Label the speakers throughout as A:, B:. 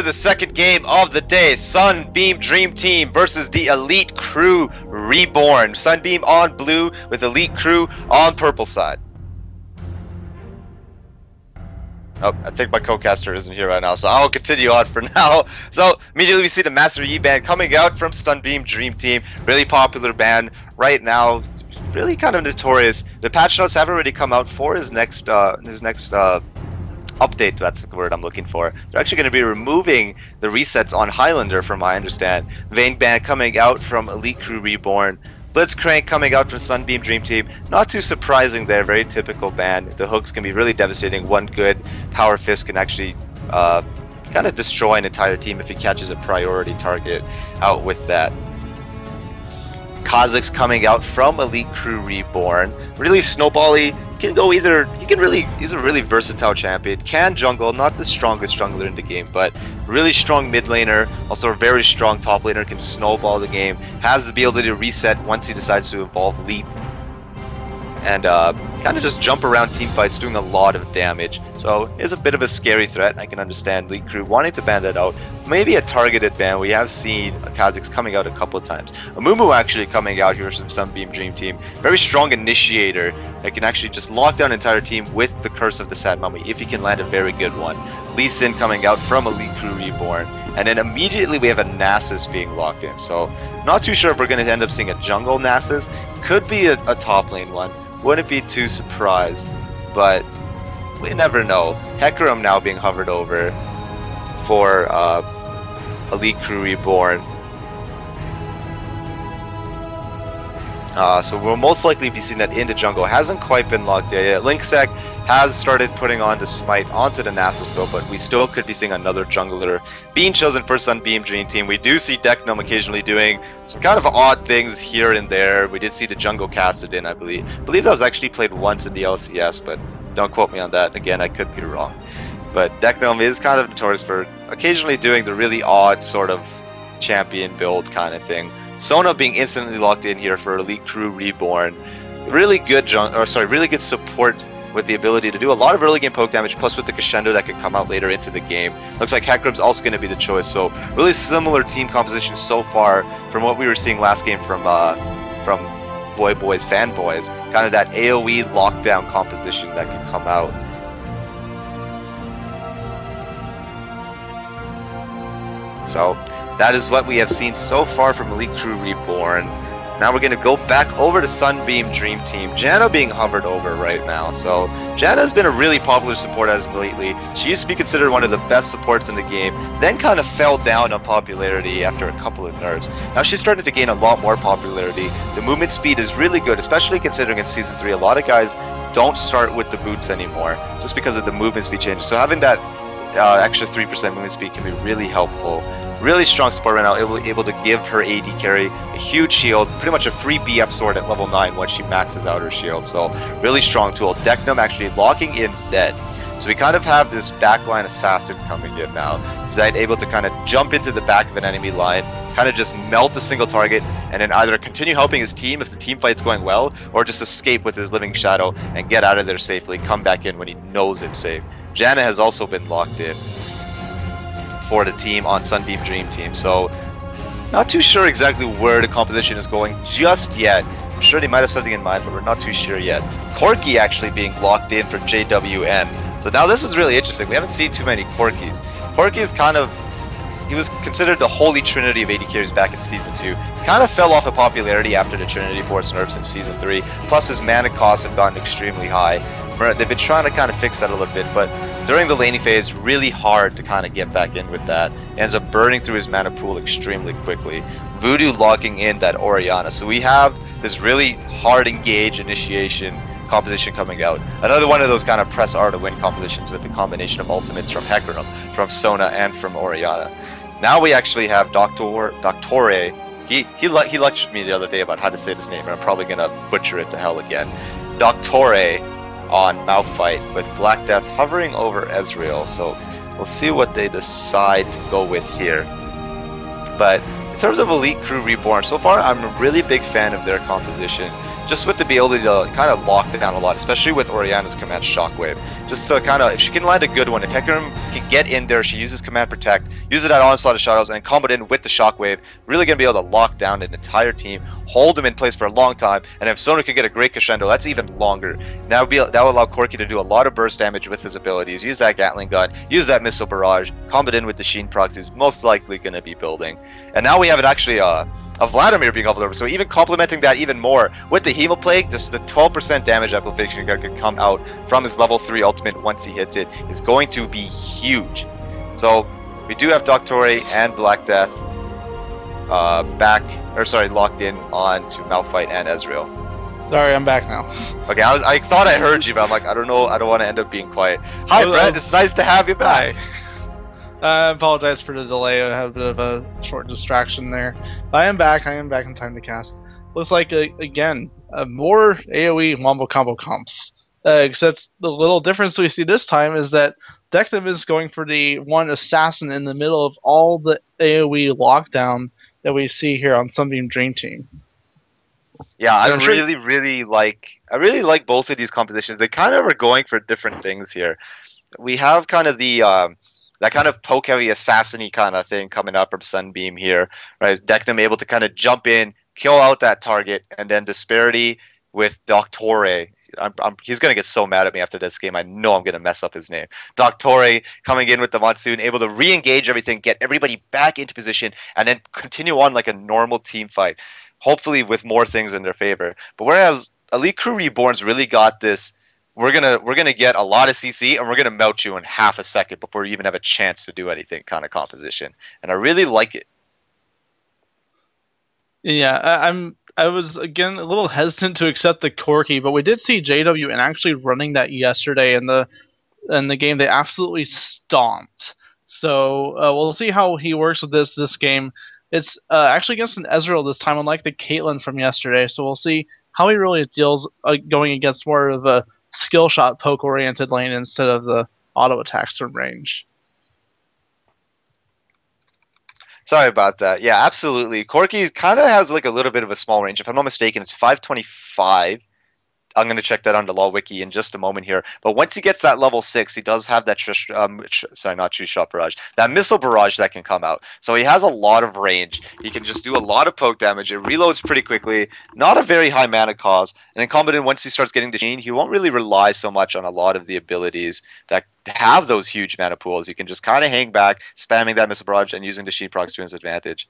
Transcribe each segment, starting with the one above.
A: the second game of the day. Sunbeam Dream Team versus the Elite Crew Reborn. Sunbeam on blue with Elite Crew on purple side. Oh, I think my co-caster isn't here right now, so I'll continue on for now. So, immediately we see the Master Yi band coming out from Sunbeam Dream Team. Really popular band right now. Really kind of notorious. The patch notes have already come out for his next update. That's the word I'm looking for. They're actually going to be removing the resets on Highlander, from my understand. Vayne band coming out from Elite Crew Reborn. Blitzcrank coming out from Sunbeam Dream Team. Not too surprising there, very typical band. The hooks can be really devastating. One good power fist can actually kind of destroy an entire team if he catches a priority target out with that. Kha'Zix coming out from Elite Crew Reborn. Really snowbally. Can go either. He's a really versatile champion. Can jungle, not the strongest jungler in the game, but really strong mid laner. Also a very strong top laner. Can snowball the game. Has the ability to reset once he decides to evolve Leap. And kind of just jump around team fights, doing a lot of damage. So is a bit of a scary threat. I can understand Elite Crew wanting to ban that out. Maybe a targeted ban. We have seen Kha'Zix coming out a couple of times. Amumu actually coming out here from Sunbeam Dream Team. Very strong initiator that can actually just lock down an entire team with the Curse of the Sad Mummy if he can land a very good one. Lee Sin coming out from Elite Crew Reborn. And then immediately we have a Nasus being locked in. So not too sure if we're going to end up seeing a jungle Nasus. Could be a top lane one. Wouldn't be too surprised, but we never know. Hecarim now being hovered over for Elite Crew Reborn. So we'll most likely be seeing that into jungle. Hasn't quite been locked yet. Linksec has started putting on the smite onto the Nasus though, but we still could be seeing another jungler being chosen for Sunbeam Dream Team. We do see Deknum occasionally doing some kind of odd things here and there. We did see the jungle casted in, I believe. I believe that was actually played once in the LCS, but don't quote me on that. Again, I could be wrong. But Deknum is kind of notorious for occasionally doing the really odd sort of champion build kind of thing. Sona being instantly locked in here for Elite Crew Reborn. Really good really good support with the ability to do a lot of early game poke damage, plus with the crescendo that could come out later into the game. Looks like Hecarim's also going to be the choice. So really similar team composition so far from what we were seeing last game from Boys Fanboys. Kind of that AoE lockdown composition that could come out. So that is what we have seen so far from Elite Crew Reborn. Now we're going to go back over to Sunbeam Dream Team. Janna being hovered over right now. So Janna has been a really popular support as of lately. She used to be considered one of the best supports in the game, then kind of fell down on popularity after a couple of nerfs. Now she's starting to gain a lot more popularity. The movement speed is really good, especially considering in Season 3 a lot of guys don't start with the boots anymore just because of the movement speed changes. So having that extra 3% movement speed can be really helpful. Really strong support right now, able to give her AD carry a huge shield, pretty much a free BF sword at level 9 once she maxes out her shield. So really strong tool. Deknum actually locking in Zed. So we kind of have this backline assassin coming in now. Zed able to kind of jump into the back of an enemy line, kind of just melt a single target, and then either continue helping his team if the team fight's going well, or just escape with his living shadow and get out of there safely, come back in when he knows it's safe. Janna has also been locked in for the team on Sunbeam Dream Team, so not too sure exactly where the composition is going just yet. I'm sure they might have something in mind, but we're not too sure yet. Corki actually being locked in for JWN. So now this is really interesting. We haven't seen too many Corkis. Corki is kind of, he was considered the holy trinity of AD carries back in Season 2. Kind of fell off of popularity after the Trinity Force nerfs in Season 3. Plus his mana costs have gotten extremely high. They've been trying to kind of fix that a little bit, but during the laning phase, really hard to kind of get back in with that. Ends up burning through his mana pool extremely quickly. Voodoo locking in that Orianna. So we have this really hard engage initiation composition coming out. Another one of those kind of press R to win compositions with the combination of ultimates from Hecarim, from Sona, and from Orianna. Now we actually have Doctore. He lectured me the other day about how to say this name, and I'm probably going to butcher it to hell again. Doctore on Malphite with Black Death hovering over Ezreal. So we'll see what they decide to go with here. But in terms of Elite Crew Reborn, so far I'm a really big fan of their composition. just with the ability to kind of lock down a lot, especially with Oriana's command Shockwave. Just to kind of, if she can land a good one, if Hecarim can get in there, she uses command Protect, uses that Onslaught of Shadows, and combo it in with the Shockwave, really going to be able to lock down an entire team, hold them in place for a long time, and if Sona can get a great crescendo, that's even longer. That will allow Corki to do a lot of burst damage with his abilities, use that Gatling gun, use that Missile Barrage, combo it in with the Sheen procs he's most likely going to be building. And now we have actually a Vladimir being hobbled over, so even complementing that even more with the Hemoplague, just the 12% damage application that could come out from his level 3 ultimate once he hits it is going to be huge. So we do have Doctore and Black Death locked in on to Malphite and Ezreal.
B: Sorry, I'm back now.
A: Okay, I thought I heard you, but I'm like, I don't know, I don't want to end up being quiet. Hi, Brett, it's nice to have you back.
B: Hi. I apologize for the delay. I had a bit of a short distraction there. But I am back. I am back in time to cast. Looks like, again, more AoE wombo combo comps. Except the little difference we see this time is that Dectum is going for the one assassin in the middle of all the AoE lockdown that we see here on Sunbeam Dream Team.
A: Yeah, I really like both of these compositions. They kind of are going for different things here. We have kind of the that kind of poke heavy assassin-y kind of thing coming up from Sunbeam here, right? Dectum able to kind of jump in, kill out that target, and then Disparity with Doctore. He's going to get so mad at me after this game. I know I'm going to mess up his name. Doctore coming in with the Monsoon, able to re-engage everything, get everybody back into position, and then continue on like a normal team fight, hopefully with more things in their favor. But whereas Elite Crew Reborn's really got this, we're gonna get a lot of CC and we're gonna melt you in half a second before you even have a chance to do anything kind of composition, and I really like it.
B: Yeah, I was again a little hesitant to accept the Corki, but we did see JW and actually running that yesterday in the game. They absolutely stomped. So we'll see how he works with this game. It's actually against an Ezreal this time, unlike the Caitlyn from yesterday. So we'll see how he really deals going against more of a skill shot poke oriented lane instead of the auto attacks from range.
A: Sorry about that. Yeah, absolutely. Corki kind of has like a little bit of a small range. If I'm not mistaken, it's 525. I'm going to check that on the Law Wiki in just a moment here. But once he gets that level 6, he does have that Tree-Shot Barrage. That Missile Barrage that can come out. So he has a lot of range. He can just do a lot of poke damage. It reloads pretty quickly. Not a very high mana cost. And then combat in, once he starts getting the Sheen, he won't really rely so much on a lot of the abilities that have those huge mana pools. You can just kind of hang back, spamming that Missile Barrage and using the Sheen procs to his advantage.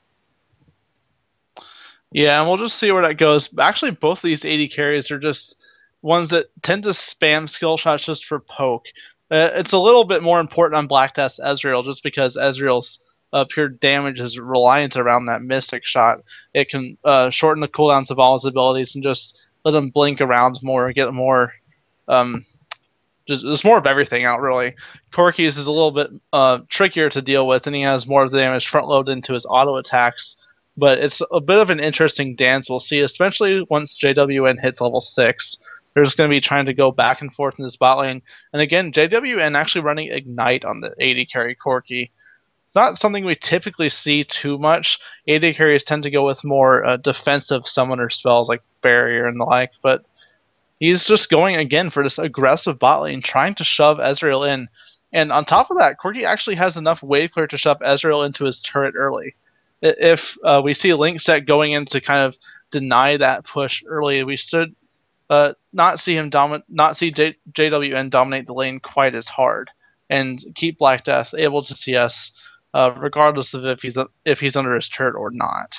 B: Yeah, and we'll just see where that goes. Actually, both of these AD carries are just ones that tend to spam skill shots just for poke. It's a little bit more important on Black Death's Ezreal just because Ezreal's pure damage is reliant around that Mystic shot. It can shorten the cooldowns of all his abilities and just let him blink around more, get more, just more of everything out, really. Corki's is a little bit trickier to deal with, and he has more of the damage front-loaded into his auto attacks. But it's a bit of an interesting dance we'll see, especially once JWN hits level 6. They're just going to be trying to go back and forth in this bot lane. And again, JWN actually running Ignite on the AD carry Corki. It's not something we typically see too much. AD carries tend to go with more defensive summoner spells like Barrier and the like. But he's just going again for this aggressive bot lane, trying to shove Ezreal in. And on top of that, Corki actually has enough wave clear to shove Ezreal into his turret early. If we see Link set going in to kind of deny that push early, we should not see JWN dominate the lane quite as hard, and keep Black Death able to CS regardless of if he's under his turret or not.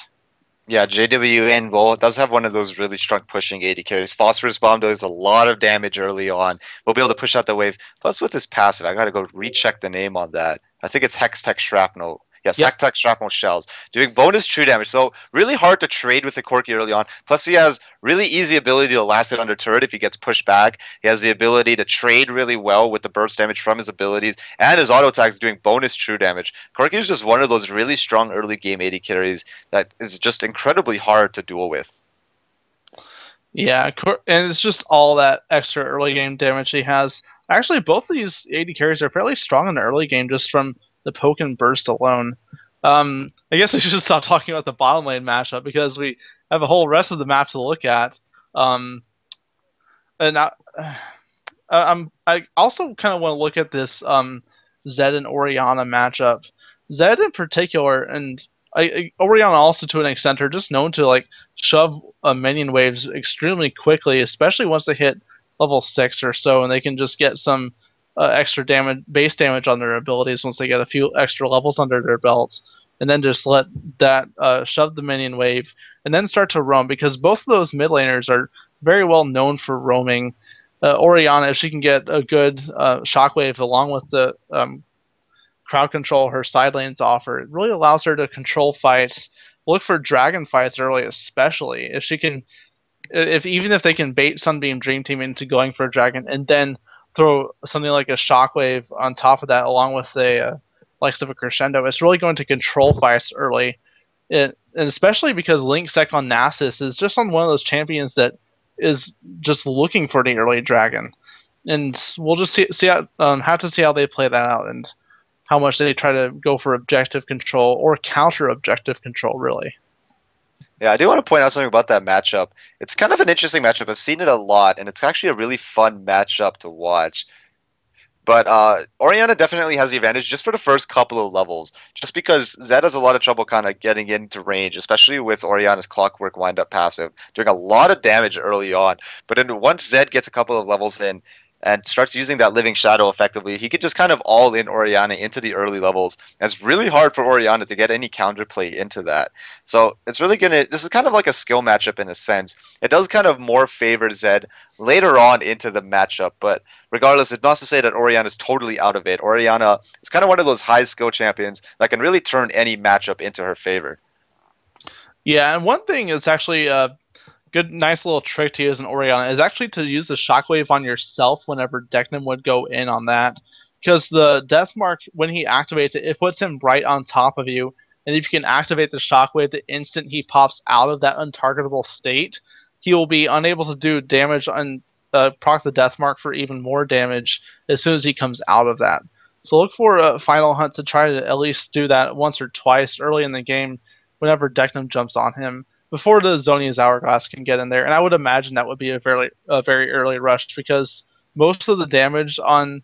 A: Yeah, JWN does have one of those really strong pushing AD carries. Phosphorus Bomb does a lot of damage early on. We'll be able to push out the wave. Plus with his passive, I gotta go recheck the name on that. I think it's Hextech Shrapnel. Yes, yep. Hextech Shrapnel Shells. Doing bonus true damage. So really hard to trade with the Corki early on. Plus he has really easy ability to last it under turret if he gets pushed back. He has the ability to trade really well with the burst damage from his abilities. And his auto attacks doing bonus true damage. Corki is just one of those really strong early game AD carries that is just incredibly hard to duel with.
B: Yeah, and it's just all that extra early game damage he has. Actually, both of these AD carries are fairly strong in the early game just from the poke and burst alone. I guess we should just stop talking about the bottom lane matchup because we have a whole rest of the map to look at. Um, and I also kind of want to look at this Zed and Orianna matchup. Zed in particular, and Orianna also to an extent, are just known to like shove minion waves extremely quickly, especially once they hit level 6 or so, and they can just get some extra damage, base damage on their abilities once they get a few extra levels under their belts, and then just let that shove the minion wave, and then start to roam, because both of those mid laners are very well known for roaming. Orianna, if she can get a good shockwave along with the crowd control her side lanes offer, it really allows her to control fights, look for dragon fights early, especially if she can, even if they can bait Sunbeam Dream Team into going for a dragon and then throw something like a shockwave on top of that along with the likes of a crescendo, it's really going to control fights early. And especially because Link Sec on Nasus is just on one of those champions that is just looking for the early dragon, and we'll just have to see how they play that out and how much they try to go for objective control or counter objective control, really.
A: Yeah, I do want to point out something about that matchup. It's kind of an interesting matchup. I've seen it a lot, and it's actually a really fun matchup to watch. But Orianna definitely has the advantage just for the first couple of levels, just because Zed has a lot of trouble kind of getting into range, especially with Orianna's Clockwork wind-up passive, doing a lot of damage early on. But then once Zed gets a couple of levels in and starts using that Living Shadow effectively, he could just kind of all-in Orianna into the early levels. And it's really hard for Orianna to get any counterplay into that. So it's really this is kind of like a skill matchup in a sense. It does kind of more favor Zed later on into the matchup, but regardless, it's not to say that Orianna is totally out of it. Orianna is kind of one of those high skill champions that can really turn any matchup into her favor.
B: Yeah, and one thing that's actually a good, nice little trick to use in Orianna is actually to use the shockwave on yourself whenever Deknum would go in on that. Because the Death Mark, when he activates it, it puts him right on top of you. And if you can activate the shockwave the instant he pops out of that untargetable state, he will be unable to do damage on proc the Death Mark for even more damage as soon as he comes out of that. So look for a Final Hunt to try to at least do that once or twice early in the game whenever Deknum jumps on him, before the Zhonya's Hourglass can get in there. And I would imagine that would be a very early rush, because most of the damage on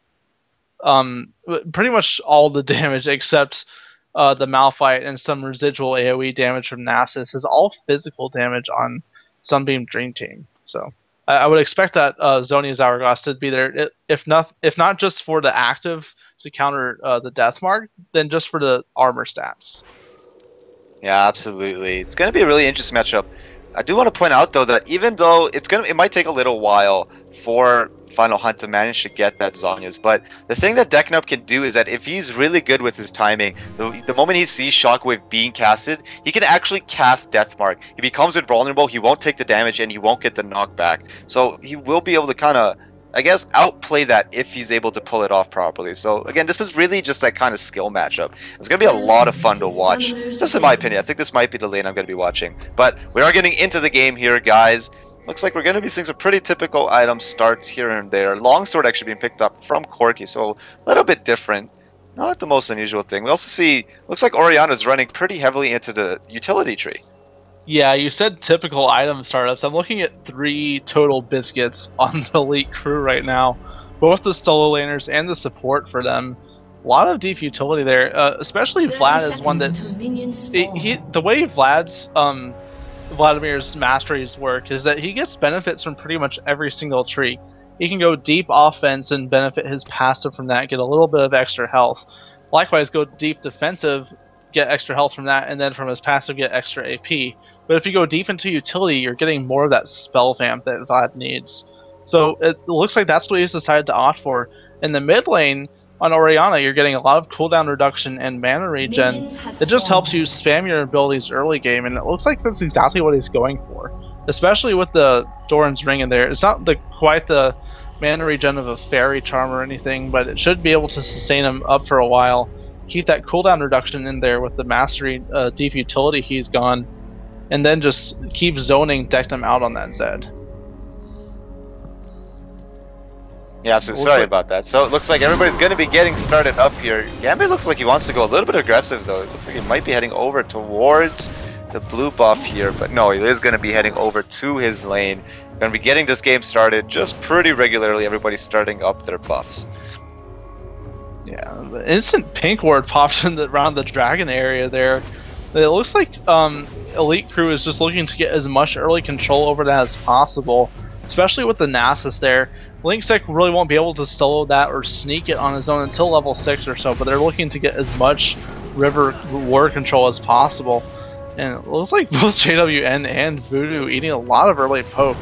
B: pretty much all the damage except the Malphite and some residual AoE damage from Nasus is all physical damage on Sunbeam Dream Team. So I would expect that Zhonya's Hourglass to be there, if not just for the active to counter the Death Mark, then just for the armor stats.
A: Yeah, absolutely. It's going to be a really interesting matchup. I do want to point out though that even though it might take a little while for Final Hunt to manage to get that Zhonya's, but the thing that Deknup can do is that if he's really good with his timing, the moment he sees Shockwave being casted, he can actually cast Deathmark. If he becomes invulnerable, he won't take the damage and he won't get the knockback. So he will be able to kind of, I guess, outplay that if he's able to pull it off properly. So again, this is really just that kind of skill matchup. It's going to be a lot of fun to watch. Just in my opinion, I think this might be the lane I'm going to be watching. But we are getting into the game here, guys. Looks like we're going to be seeing some pretty typical item starts here and there. Longsword actually being picked up from Corki, so a little bit different. Not the most unusual thing. We also see, looks like Orianna's running pretty heavily into the utility tree.
B: Yeah, you said typical item startups. I'm looking at 3 total biscuits on the elite crew right now. Both the solo laners and the support for them. A lot of deep utility there, especially Vlad is one that's... the way Vladimir's masteries work is that he gets benefits from pretty much every single tree. He can go deep offense and benefit his passive from that, get a little bit of extra health. Likewise, go deep defensive, get extra health from that, and then from his passive get extra AP. But if you go deep into utility, you're getting more of that spell vamp that Vlad needs. So it looks like that's what he's decided to opt for. In the mid lane, on Orianna, you're getting a lot of cooldown reduction and mana regen. It just helps you spam your abilities early game, and it looks like that's exactly what he's going for. Especially with the Doran's Ring in there. It's not quite the mana regen of a Fairy Charm or anything, but it should be able to sustain him up for a while. Keep that cooldown reduction in there with the Mastery deep utility he's gone, and then just keep zoning Deknum out on that Zed.
A: Yeah, absolutely. Sorry about that. So it looks like everybody's going to be getting started up here. Gambit looks like he wants to go a little bit aggressive, though. It looks like he might be heading over towards the blue buff here. But no, he is going to be heading over to his lane. Gonna be getting this game started just pretty regularly. Everybody's starting up their buffs.
B: Yeah, the instant pink ward popped in around the dragon area there. It looks like Elite Crew is just looking to get as much early control over that as possible, especially with the Nasus there. Linksec really won't be able to solo that or sneak it on his own until level 6 or so, but they're looking to get as much river ward control as possible. And it looks like both JWN and Voodoo eating a lot of early poke.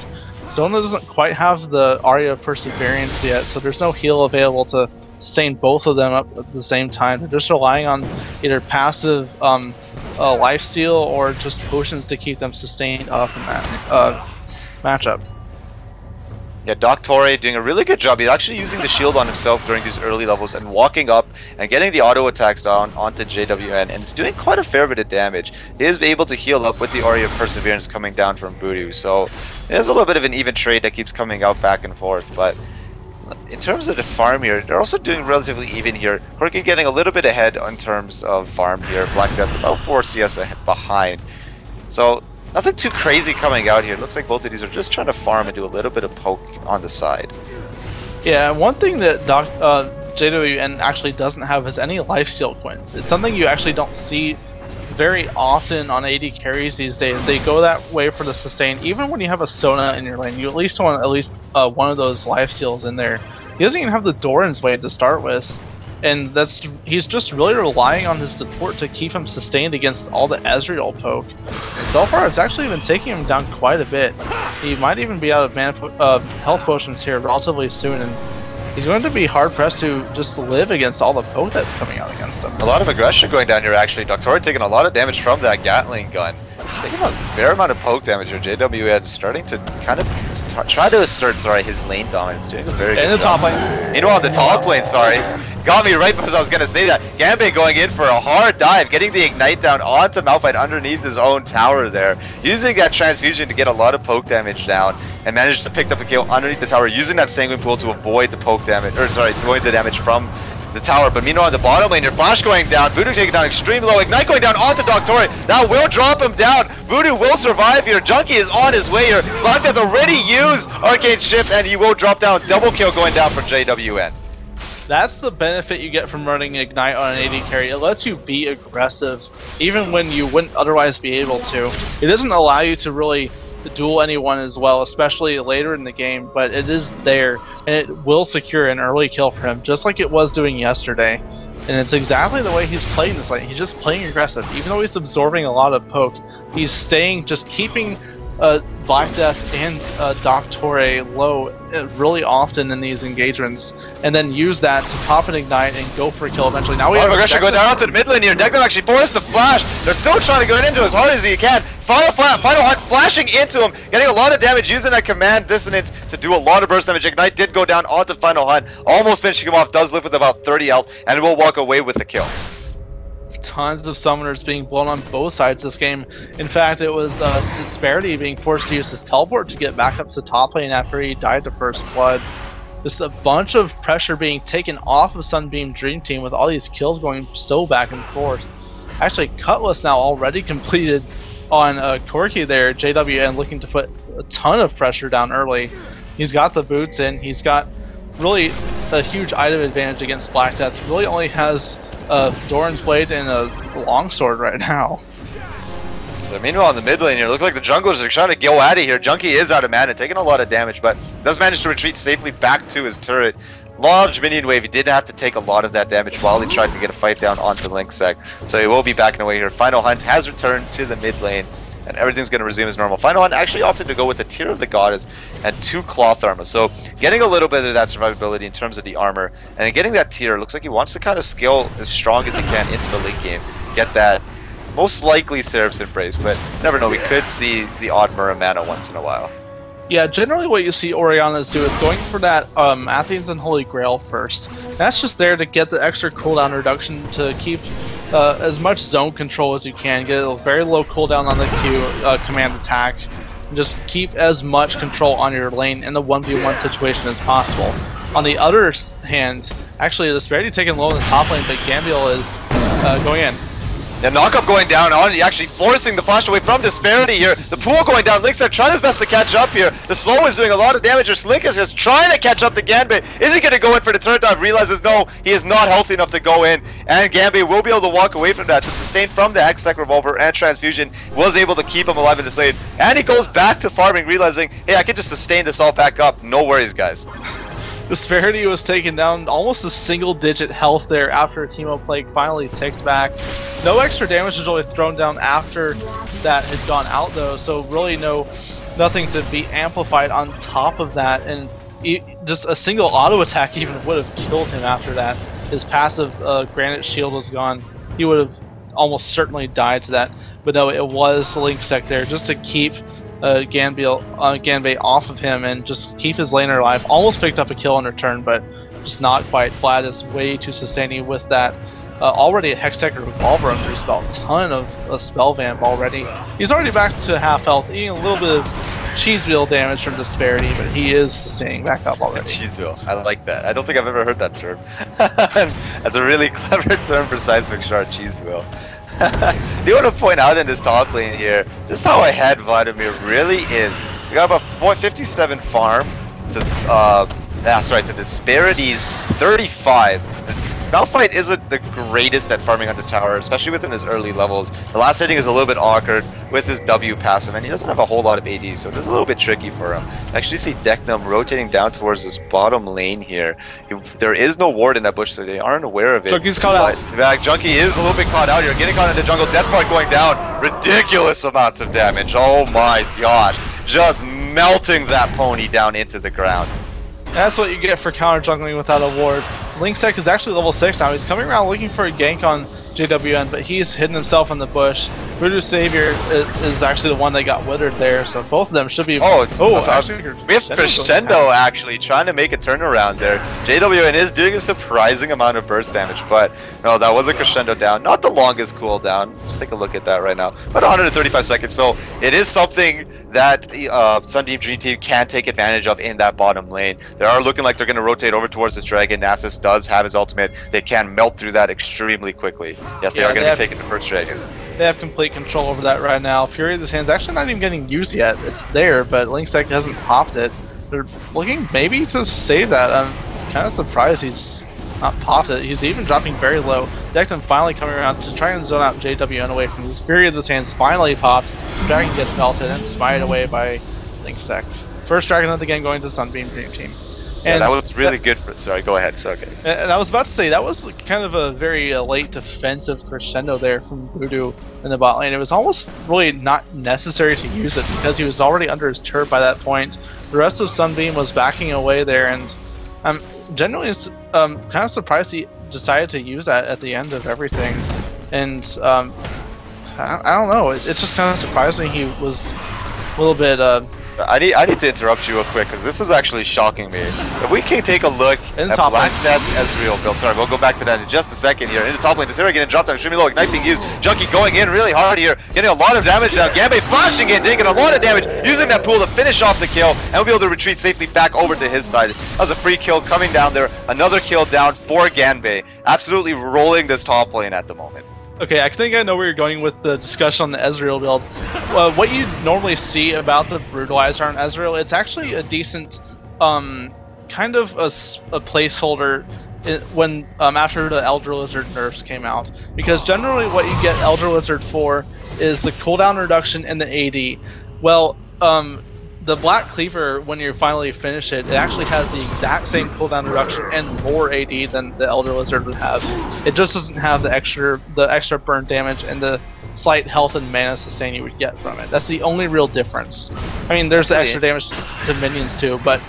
B: Zona doesn't quite have the Aria of Perseverance yet, so there's no heal available to sustain both of them up at the same time. They're just relying on either passive lifesteal or just potions to keep them sustained up in that matchup.
A: Yeah, Doctore doing a really good job. He's actually using the shield on himself during these early levels and walking up and getting the auto attacks down onto JWN, and it's doing quite a fair bit of damage. He is able to heal up with the Aria of Perseverance coming down from Voodoo, so there's a little bit of an even trade that keeps coming out back and forth. But in terms of the farm here, they're also doing relatively even here. Corki getting a little bit ahead in terms of farm here. Black Death about 4 CS behind. So nothing too crazy coming out here. It looks like both of these are just trying to farm and do a little bit of poke on the side.
B: Yeah, one thing that JWN actually doesn't have is any lifesteal Quins. It's something you actually don't see very often on AD carries these days. They go that way for the sustain. Even when you have a Sona in your lane, you at least want one of those lifesteals in there. He doesn't even have the Doran's Blade to start with, and he's just really relying on his support to keep him sustained against all the Ezreal poke. And so far, it's actually been taking him down quite a bit. He might even be out of health potions here relatively soon, and he's going to be hard-pressed to just live against all the poke that's coming out against him.
A: A lot of aggression going down here, actually. Doctore taking a lot of damage from that Gatling gun. Taking a fair amount of poke damage here. JWN starting to kind of try to assert, his lane dominance. Doing a very good job.
B: In the top lane.
A: Meanwhile, on the top lane, got me right because I was going to say that. Gambit going in for a hard dive, getting the Ignite down onto Malphite underneath his own tower there. Using that transfusion to get a lot of poke damage down, and managed to pick up a kill underneath the tower, using that Sanguine Pool to avoid the poke damage, avoid the damage from the tower. But meanwhile, on the bottom lane, your Flash going down, Voodoo taking down extreme low, Ignite going down onto Doctore. That will drop him down. Voodoo will survive here. Junkie is on his way here. Black Death already used Arcane Shift, and he will drop down. Double kill going down for JWN.
B: That's the benefit you get from running Ignite on an AD carry. It lets you be aggressive, even when you wouldn't otherwise be able to. It doesn't allow you to really duel anyone as well, especially later in the game, but it is there, and it will secure an early kill for him, just like it was doing yesterday. And it's exactly the way he's playing this lane. He's just playing aggressive. Even though he's absorbing a lot of poke, he's just keeping Black Death and Doctore low really often in these engagements, and then use that to pop an Ignite and go for a kill eventually. Now we have
A: aggression going down onto the mid lane here. Declan actually forced the flash. They're still trying to get into as hard as he can. Final Hunt flashing into him, getting a lot of damage using that command dissonance to do a lot of burst damage. Ignite did go down onto Final Hunt, almost finishing him off. Does live with about 30 health, and will walk away with the kill.
B: Tons of summoners being blown on both sides this game. In fact, it was Disparity being forced to use his teleport to get back up to top lane after he died to First Blood. Just a bunch of pressure being taken off of Sunbeam Dream Team with all these kills going so back and forth. Actually, Cutlass now already completed on Corki there. JWN looking to put a ton of pressure down early. He's got the boots in. He's got really a huge item advantage against Black Death. Really only has Doran's Blade and a longsword right now.
A: So meanwhile, in the mid lane here, looks like the junglers are trying to go at it here. Junkie is out of mana, taking a lot of damage, but does manage to retreat safely back to his turret. Large minion wave, he did have to take a lot of that damage while he tried to get a fight down onto Linksec. So he will be backing away here. Final Hunt has returned to the mid lane, and everything's going to resume as normal. Final Hunt actually opted to go with the Tear of the Goddess and 2 cloth armor, so getting a little bit of that survivability in terms of the armor, and in getting that Tear, looks like he wants to kind of scale as strong as he can into the late game, get that most likely Seraph's Embrace, but never know, we could see the odd Muramana once in a while.
B: Yeah, generally what you see Orianna's do is going for that Athens and Holy Grail first. That's just there to get the extra cooldown reduction to keep as much zone control as you can, get a very low cooldown on the Q command attack, and just keep as much control on your lane in the 1v1 situation as possible. On the other hand, actually the Disparity taking low in the top lane, but Gambiel is going in.
A: The knockup going down on, actually forcing the flash away from Disparity here. The pool going down. Link's trying his best to catch up here. The slow is doing a lot of damage. Slink is just trying to catch up to Ganbei. Is he going to go in for the turn dive? Realizes no, he is not healthy enough to go in. And Ganbei will be able to walk away from that. The sustain from the X-Tech Revolver and Transfusion was able to keep him alive in this lane. And he goes back to farming, realizing, hey, I can just sustain this all back up. No worries, guys.
B: Disparity was taken down almost a single-digit health there after Chemo Plague finally ticked back. No extra damage was really thrown down after that had gone out though, so really nothing to be amplified on top of that, and just a single auto attack even would have killed him after that. His passive Granite Shield was gone. He would have almost certainly died to that, but no, it was Link's Tech there just to keep Ganbei off of him and just keep his laner alive. Almost picked up a kill in return, but just not quite. Vlad is way too sustaining with that. Already a Hextech Revolver under his belt. Ton of spell vamp already. He's already back to half health, eating a little bit of cheese wheel damage from Disparity, but he is sustaining back up already.
A: Cheese wheel, I like that. I don't think I've ever heard that term. That's a really clever term for Seismic Shard, cheese wheel. I do want to point out in this top lane here just how ahead Vladimir really is. We got about 57 farm to to Disparity's 35. Malphite isn't the greatest at farming on the tower, especially within his early levels. The last hitting is a little bit awkward with his W passive, and he doesn't have a whole lot of AD, so it's a little bit tricky for him. I actually see Deknum rotating down towards this bottom lane here. There is no ward in that bush, so they aren't aware of it.
B: Junkie's caught out.
A: In fact, Junkie is a little bit caught out here, getting caught in the jungle. Death Part going down. Ridiculous amounts of damage. Oh my gosh. Just melting that pony down into the ground.
B: That's what you get for counter jungling without a ward. Link's Tech is actually level 6 now. He's coming around looking for a gank on JWN, but he's hidden himself in the bush. Voodoo Savior is actually the one that got withered there, so both of them should be...
A: Actually, we have Crescendo actually trying to make a turnaround there. JWN is doing a surprising amount of burst damage, but no, that was a Crescendo down. Not the longest cooldown. Let's take a look at that right now. About 135 seconds, so it is something that Sunbeam Dream Team can take advantage of in that bottom lane. They are looking like they're going to rotate over towards this dragon. Nasus does have his ultimate. They can melt through that extremely quickly. Yes, they are going to be taking the first dragon.
B: They have complete control over that right now. Fury of the Sands actually not even getting used yet. It's there, but Link's Tech hasn't popped it. They're looking maybe to save that. I'm kind of surprised he's not popped it. He's even dropping very low. Dekton finally coming around to try and zone out JWN away from this. Fury of the Sands finally popped. Dragon gets melted and smited away by Link's Tech. First dragon of the game going to Sunbeam Dream Team.
A: And that was really good for... Sorry, go ahead. It's okay.
B: And I was about to say, that was kind of a very late defensive crescendo there from Voodoo in the bot lane. It was almost really not necessary to use it because he was already under his turret by that point. The rest of Sunbeam was backing away there, and I'm genuinely kind of surprised he decided to use that at the end of everything. And I don't know, it just kind of surprised me he was a little bit...
A: I need to interrupt you real quick because this is actually shocking me. If we can take a look at BlackNet's Ezreal build. Sorry, we'll go back to that in just a second here. In the top lane, Desira getting dropped down extremely low. Ignite being used. Junkie going in really hard here. Getting a lot of damage now. Ganbei flashing in, taking a lot of damage. Using that pool to finish off the kill. And we'll be able to retreat safely back over to his side. That was a free kill coming down there. Another kill down for Ganbei. Absolutely rolling this top lane at the moment.
B: Okay, I think I know where you're going with the discussion on the Ezreal build. What you normally see about the Brutalizer on Ezreal, it's actually a decent, kind of a placeholder when after the Elder Lizard nerfs came out. Because generally what you get Elder Lizard for is the cooldown reduction and the AD. Well, the Black Cleaver, when you finally finish it, it actually has the exact same cooldown reduction and more AD than the Elder Lizard would have. It just doesn't have the extra burn damage and the slight health and mana sustain you would get from it. That's the only real difference. I mean, there's the extra damage to minions too, but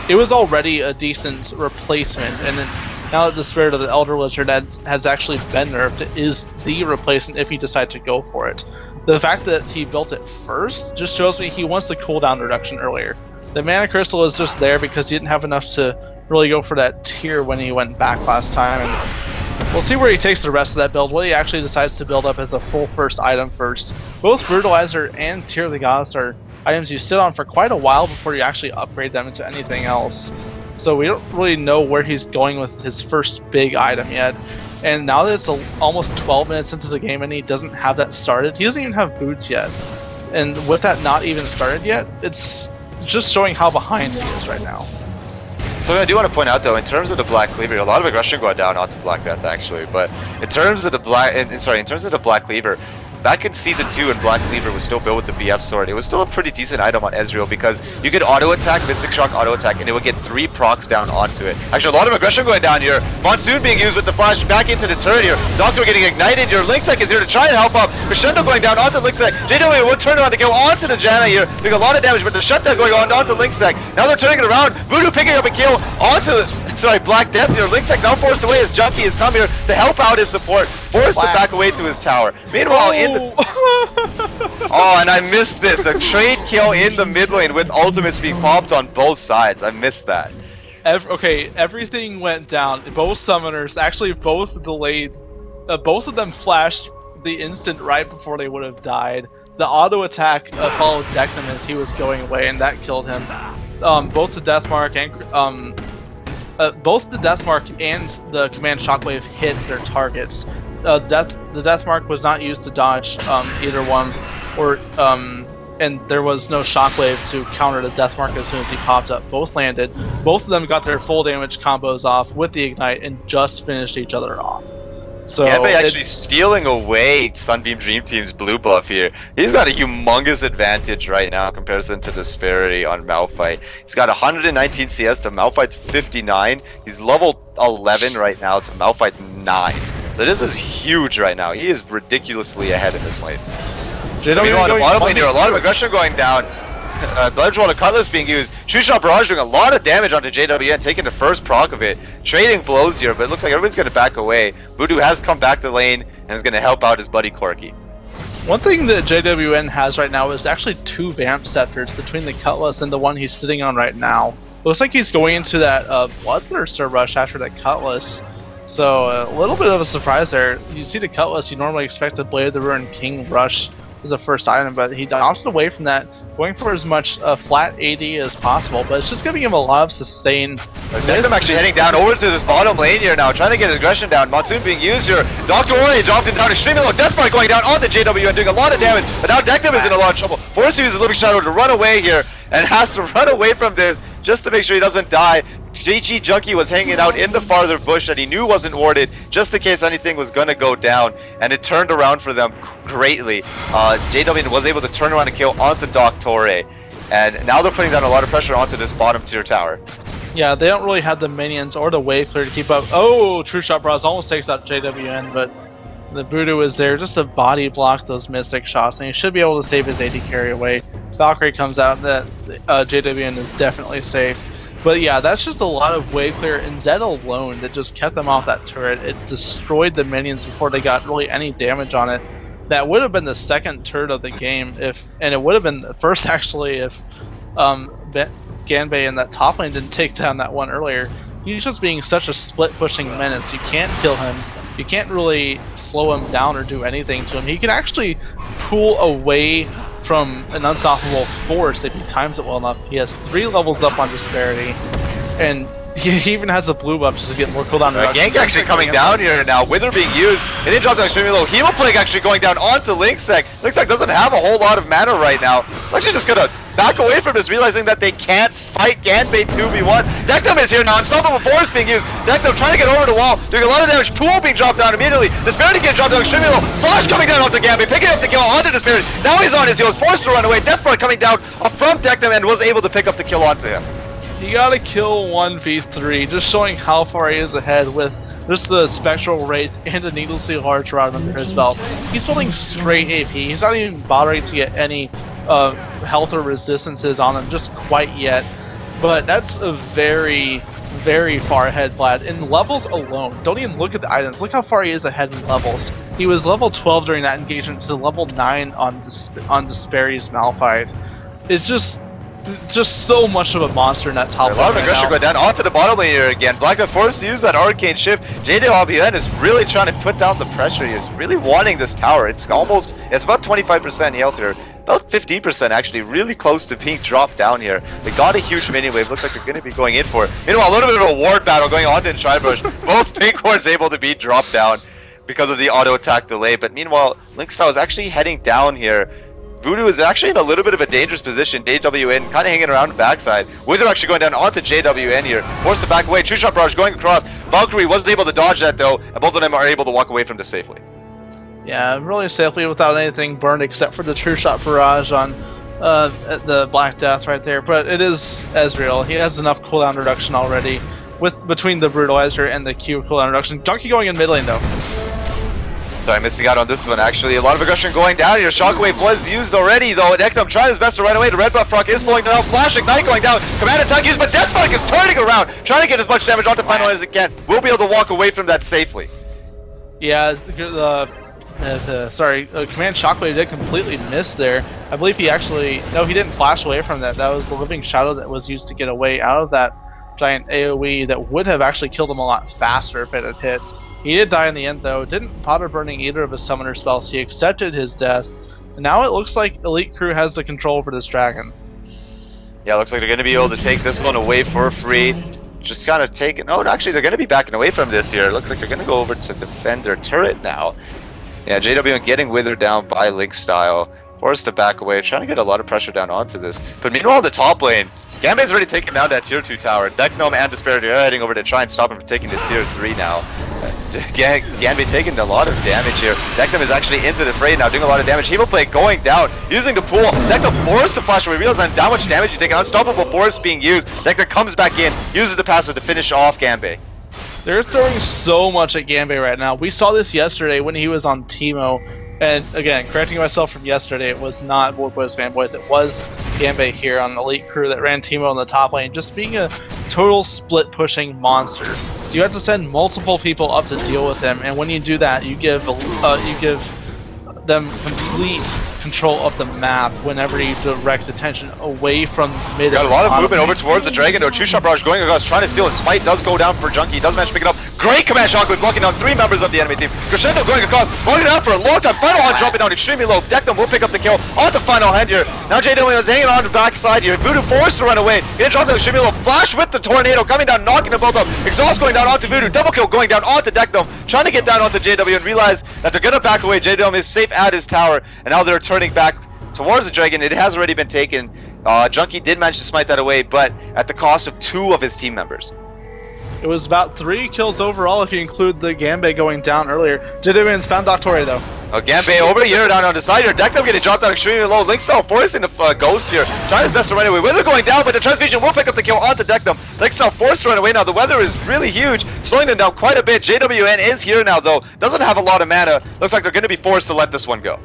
B: it was already a decent replacement, and then now that the Spirit of the Elder Lizard has actually been nerfed, it is the replacement if you decide to go for it. The fact that he built it first just shows me he wants the cooldown reduction earlier. The Mana Crystal is just there because he didn't have enough to really go for that tier when he went back last time. And we'll see where he takes the rest of that build, what he actually decides to build up as a full first item first. Both Brutalizer and Tear of the Gods are items you sit on for quite a while before you actually upgrade them into anything else. So we don't really know where he's going with his first big item yet. And now that it's almost 12 minutes into the game and he doesn't have that started, he doesn't even have boots yet. And with that not even started yet, it's just showing how behind he is right now.
A: So I do want to point out though, in terms of the Black Cleaver, a lot of aggression going down onto Black Death actually, but in terms of the Black Cleaver, back in Season 2 when Black Cleaver was still built with the BF sword, it was still a pretty decent item on Ezreal because you could auto-attack, Mystic Shock auto-attack, and it would get 3 procs down onto it. Actually, a lot of aggression going down here. Monsoon being used with the flash back into the turret here. Doctor getting ignited. Your Link Tech is here to try and help out. Crescendo going down onto Link Tech. JW would turn around to go onto the Janna here, doing a lot of damage, but the shutdown going on onto Link Tech. Now they're turning it around. Voodoo picking up a kill onto Black Death here. Link Tech now forced away as Junkie has come here to help out his support, forced to back away to his tower. Meanwhile, in the oh, and I missed this. A trade kill in the mid lane with ultimates being popped on both sides. I missed that.
B: Okay, everything went down. Both summoners, actually both delayed. Both of them flashed the instant right before they would have died. The auto attack followed Declan as he was going away, and that killed him. Both the Deathmark and the Command Shockwave hit their targets. The Deathmark was not used to dodge either one, and there was no Shockwave to counter the Deathmark as soon as he popped up. Both landed. Both of them got their full damage combos off with the Ignite and just finished each other off. So
A: Ganbei actually stealing away Sunbeam Dream Team's blue buff here. He's got a humongous advantage right now in comparison to Disparity on Malphite. He's got 119 CS to Malphite's 59. He's level 11 right now to Malphite's 9. So this is huge right now. He is ridiculously ahead in this lane. Meanwhile, on the bottom lane here, a lot of aggression going down. Bloodroller Cutlass being used. Shoeshot Barrage doing a lot of damage onto JWN, taking the first proc of it. Trading blows here, but it looks like everyone's going to back away. Voodoo has come back to lane and is going to help out his buddy Corki.
B: One thing that JWN has right now is actually 2 Vamp Scepters between the Cutlass and the one he's sitting on right now. Looks like he's going into that Bloodthirster rush after that Cutlass. So a little bit of a surprise there. You see the Cutlass, you normally expect a Blade of the Ruined King rush as a first item, but he opted away from that, going for as much flat AD as possible, but it's just giving him a lot of sustain.
A: Declan actually heading down over to this bottom lane here now, trying to get his aggression down. Monsoon being used here. Dr. Ori dropped him down extremely low. Deathmark going down on the JW and doing a lot of damage, but now Declan is in a lot of trouble. Forced to use his Living Shadow to run away here, and has to run away from this just to make sure he doesn't die. GG Junkie was hanging out in the farther bush that he knew wasn't warded, just in case anything was going to go down, and it turned around for them greatly. JW was able to turn around and kill onto Doc Torre, and now they're putting down a lot of pressure onto this bottom tier tower.
B: Yeah, they don't really have the minions or the wave clear to keep up. Oh, True Shot Bros almost takes out JWN, but the Voodoo is there just to body block those Mystic shots, and he should be able to save his AD carry away. Valkyrie comes out, that JWN is definitely safe. But yeah, that's just a lot of wave clear, and Zed alone that just kept them off that turret. It destroyed the minions before they got really any damage on it. That would have been the second turret of the game, and it would have been the first actually if Ganbei in that top lane didn't take down that one earlier. He's just being such a split pushing menace. You can't kill him. You can't really slow him down or do anything to him. He can actually pull away from an unstoppable force if he times it well enough. He has 3 levels up on Disparity, and he even has a blue buff just to get more cooldown.
A: Gank actually coming down here now. Wither being used. It didn't drop down extremely low. Hemoplague actually going down onto Linksec. Linksec doesn't have a whole lot of mana right now. Actually just gonna back away from this, realizing that they can't fight Ganbei 2v1. Dectum is here now. Unstoppable force being used. Dectum trying to get over the wall, doing a lot of damage. Pool being dropped down immediately. Disparity getting dropped down extremely low. Flash coming down onto Ganbei, picking up the kill onto Disparity. Now he's on his heels, forced to run away. Deathblood coming down from Dectum and was able to pick up the kill onto him.
B: You gotta kill 1v3, just showing how far he is ahead with just the Spectral Wraith and a needlessly large rod under his belt. He's building straight AP. He's not even bothering to get any health or resistances on him just quite yet. But that's a very, very far ahead, Vlad. In levels alone, don't even look at the items. Look how far he is ahead in levels. He was level 12 during that engagement to level 9 on Disparity's Malphite. It's just so much of a monster in that top lane.
A: A lot of aggression going down onto the bottom lane here again. Black Death's forced to use that arcane shift. JWN is really trying to put down the pressure. He's really wanting this tower. It's about 25% health here. about 15% actually, really close to being dropped down here. They got a huge minion wave, looks like they're going to be going in for it. Meanwhile, a little bit of a ward battle going on in Tribush. Both pink wards able to be dropped down because of the auto attack delay, but meanwhile, Linkstyle is actually heading down here. Voodoo is actually in a little bit of a dangerous position. JWN kind of hanging around the backside. Wither actually going down onto JWN here. Forced to back away. True Shot Barrage going across. Valkyrie wasn't able to dodge that though, and both of them are able to walk away from this safely.
B: Yeah, really safely without anything burned except for the True Shot Barrage on the Black Death right there. But it is Ezreal. He has enough cooldown reduction already between the Brutalizer and the Q cooldown reduction. Junkie going in mid lane though.
A: Sorry, missing out on this one actually. A lot of aggression going down here. Shockwave was used already though. Nektum trying his best to run away. The red buff proc is slowing down. Flash Ignite going down. Command attack used, but Deathmark is turning around, trying to get as much damage onto final as it can. We'll be able to walk away from that safely.
B: Yeah, Command Shockwave did completely miss there. I believe he actually, no, he didn't flash away from that. That was the Living Shadow that was used to get away out of that giant AoE that would have actually killed him a lot faster if it had hit. He did die in the end though, didn't bother burning either of his summoner spells. He accepted his death, and now it looks like Elite Crew has the control over this dragon.
A: Yeah, looks like they're going to be able to take this one away for free. Just kind of taking, oh, actually they're going to be backing away from this here. It looks like they're going to go over to defend their turret now. Yeah, JW getting withered down by Linkstyle. Forced to back away, trying to get a lot of pressure down onto this. But meanwhile, the top lane, Gambit's already taken down that tier 2 tower. Deknome and Disparity are heading over to try and stop him from taking the tier 3 now. Gambit taking a lot of damage here. Deknome is actually into the fray now, doing a lot of damage. Hemoplay going down, using the pool. Deknome forced to flash away, realizing how much damage you take. Unstoppable force being used. Deknome comes back in, uses the passive to finish off Gambit.
B: They're throwing so much at Gambit right now. We saw this yesterday when he was on Teemo. And again, correcting myself from yesterday, it was not Boys Fanboys, it was Gambit here on Elite Crew that ran Teemo in the top lane, just being a total split pushing monster. You have to send multiple people up to deal with him, and when you do that, you give them complete control of the map whenever you direct attention away from mid.
A: Got a lot of movement over towards the dragon though. True Shot Barrage going across, trying to steal it. Smite does go down for Junkie, does manage to pick it up. Great command shockwave blocking down 3 members of the enemy team. Crescendo going across, holding it out for a long time. Final hand dropping down extremely low. Deknome will pick up the kill on the final hand here. Now JW is hanging on the backside here. Voodoo forced to run away. Gonna drop down extremely low. Flash with the tornado coming down, knocking them both up. Exhaust going down onto Voodoo. Double kill going down onto Deknome. Trying to get down onto JW and realize that they're gonna back away. JW is safe at his tower, and now they're turning back towards the dragon. It has already been taken. Junkie did manage to smite that away, but at the cost of 2 of his team members.
B: It was about 3 kills overall if you include the Gambit going down earlier. JW's found Doctore though.
A: Gambit over here down on the side here. Deknome getting dropped down extremely low. Linkstyle forcing the ghost here. Trying his best to run away. Wither going down, but the transfusion will pick up the kill onto Deknome. Linkstyle forced to run away now. The weather is really huge, slowing them down quite a bit. JWN is here now though. Doesn't have a lot of mana. Looks like they're going to be forced to let this one go.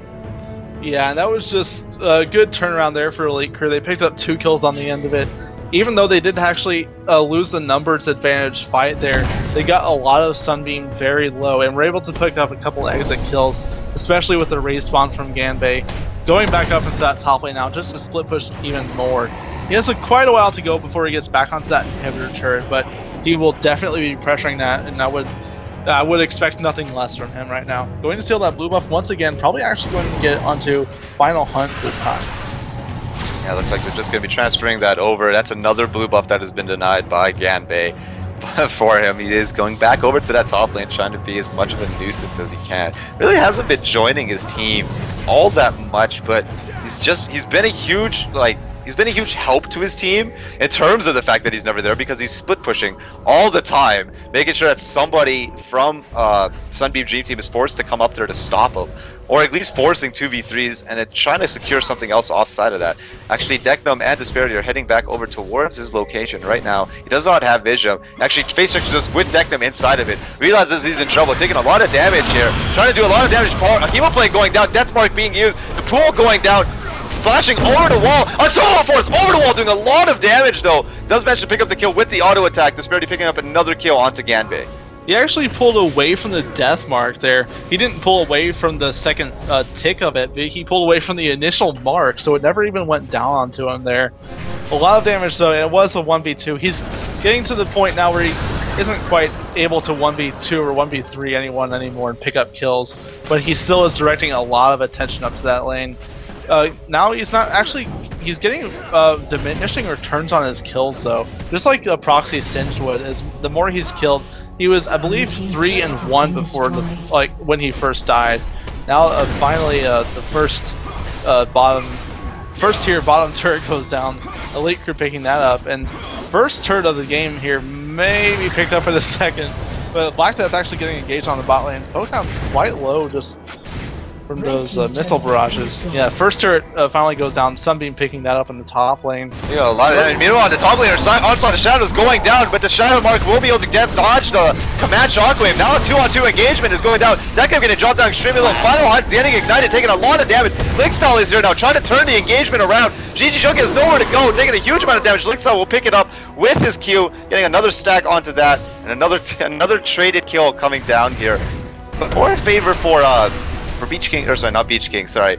B: Yeah, and that was just a good turnaround there for Elite Crew. They picked up 2 kills on the end of it. Even though they did actually lose the numbers advantage fight there, they got a lot of Sunbeam very low and were able to pick up a couple exit kills, especially with the respawn from Ganbei. Going back up into that top lane now just to split push even more. He has quite a while to go before he gets back onto that inhibitor turret, but he will definitely be pressuring that, and I would expect nothing less from him right now. Going to steal that blue buff once again, probably actually going to get onto Final Hunt this time.
A: Yeah, looks like they're just going to be transferring that over. That's another blue buff that has been denied by Ganbei for him. He is going back over to that top lane, trying to be as much of a nuisance as he can. Really hasn't been joining his team all that much, but he's been a huge help to his team in terms of the fact that he's never there, because he's split pushing all the time, making sure that somebody from Sunbeam Dream Team is forced to come up there to stop him, or at least forcing 2v3s and trying to secure something else offside of that. Actually, Deknome and Disparity are heading back over towards his location right now. He does not have vision. Actually, face check just with Deknome inside of it. Realizes he's in trouble, taking a lot of damage here. Trying to do a lot of damage. Hemoplane going down, Deathmark being used, the pool going down. Flashing over the wall, a solo force over the wall, doing a lot of damage though. Does manage to pick up the kill with the auto attack. Disparity picking up another kill onto Ganbei.
B: He actually pulled away from the death mark there. He didn't pull away from the second tick of it, but he pulled away from the initial mark, so it never even went down onto him there. A lot of damage though, and it was a 1v2. He's getting to the point now where he isn't quite able to 1v2 or 1v3 anyone anymore and pick up kills, but he still is directing a lot of attention up to that lane. Now he's not actually. He's getting diminishing returns on his kills though. Just like a proxy Singed would. Is the more he's killed, he was I believe 3-1 before the when he first died. Now finally the first tier bottom turret goes down. Elite Crew picking that up, and first turret of the game here may be picked up in a second. But Black Death actually getting engaged on the bot lane. Poked down quite low just from those missile barrages. Yeah, first turret finally goes down. Sunbeam picking that up in the top lane.
A: Yeah, a lot of damage. Meanwhile, the top laner, Onslaught of Shadows going down, but the Shadow Mark will be able to dodge the Command Shockwave. Now a 2-on-2 engagement is going down. That guy going to drop down extremely low. Final hunt, getting ignited, taking a lot of damage. Linkstyle is here now, trying to turn the engagement around. GG Shunk has nowhere to go, taking a huge amount of damage. Linkstyle will pick it up with his Q, getting another stack onto that, and another traded kill coming down here. But more in favor for Beach King, or sorry, not Beach King, sorry,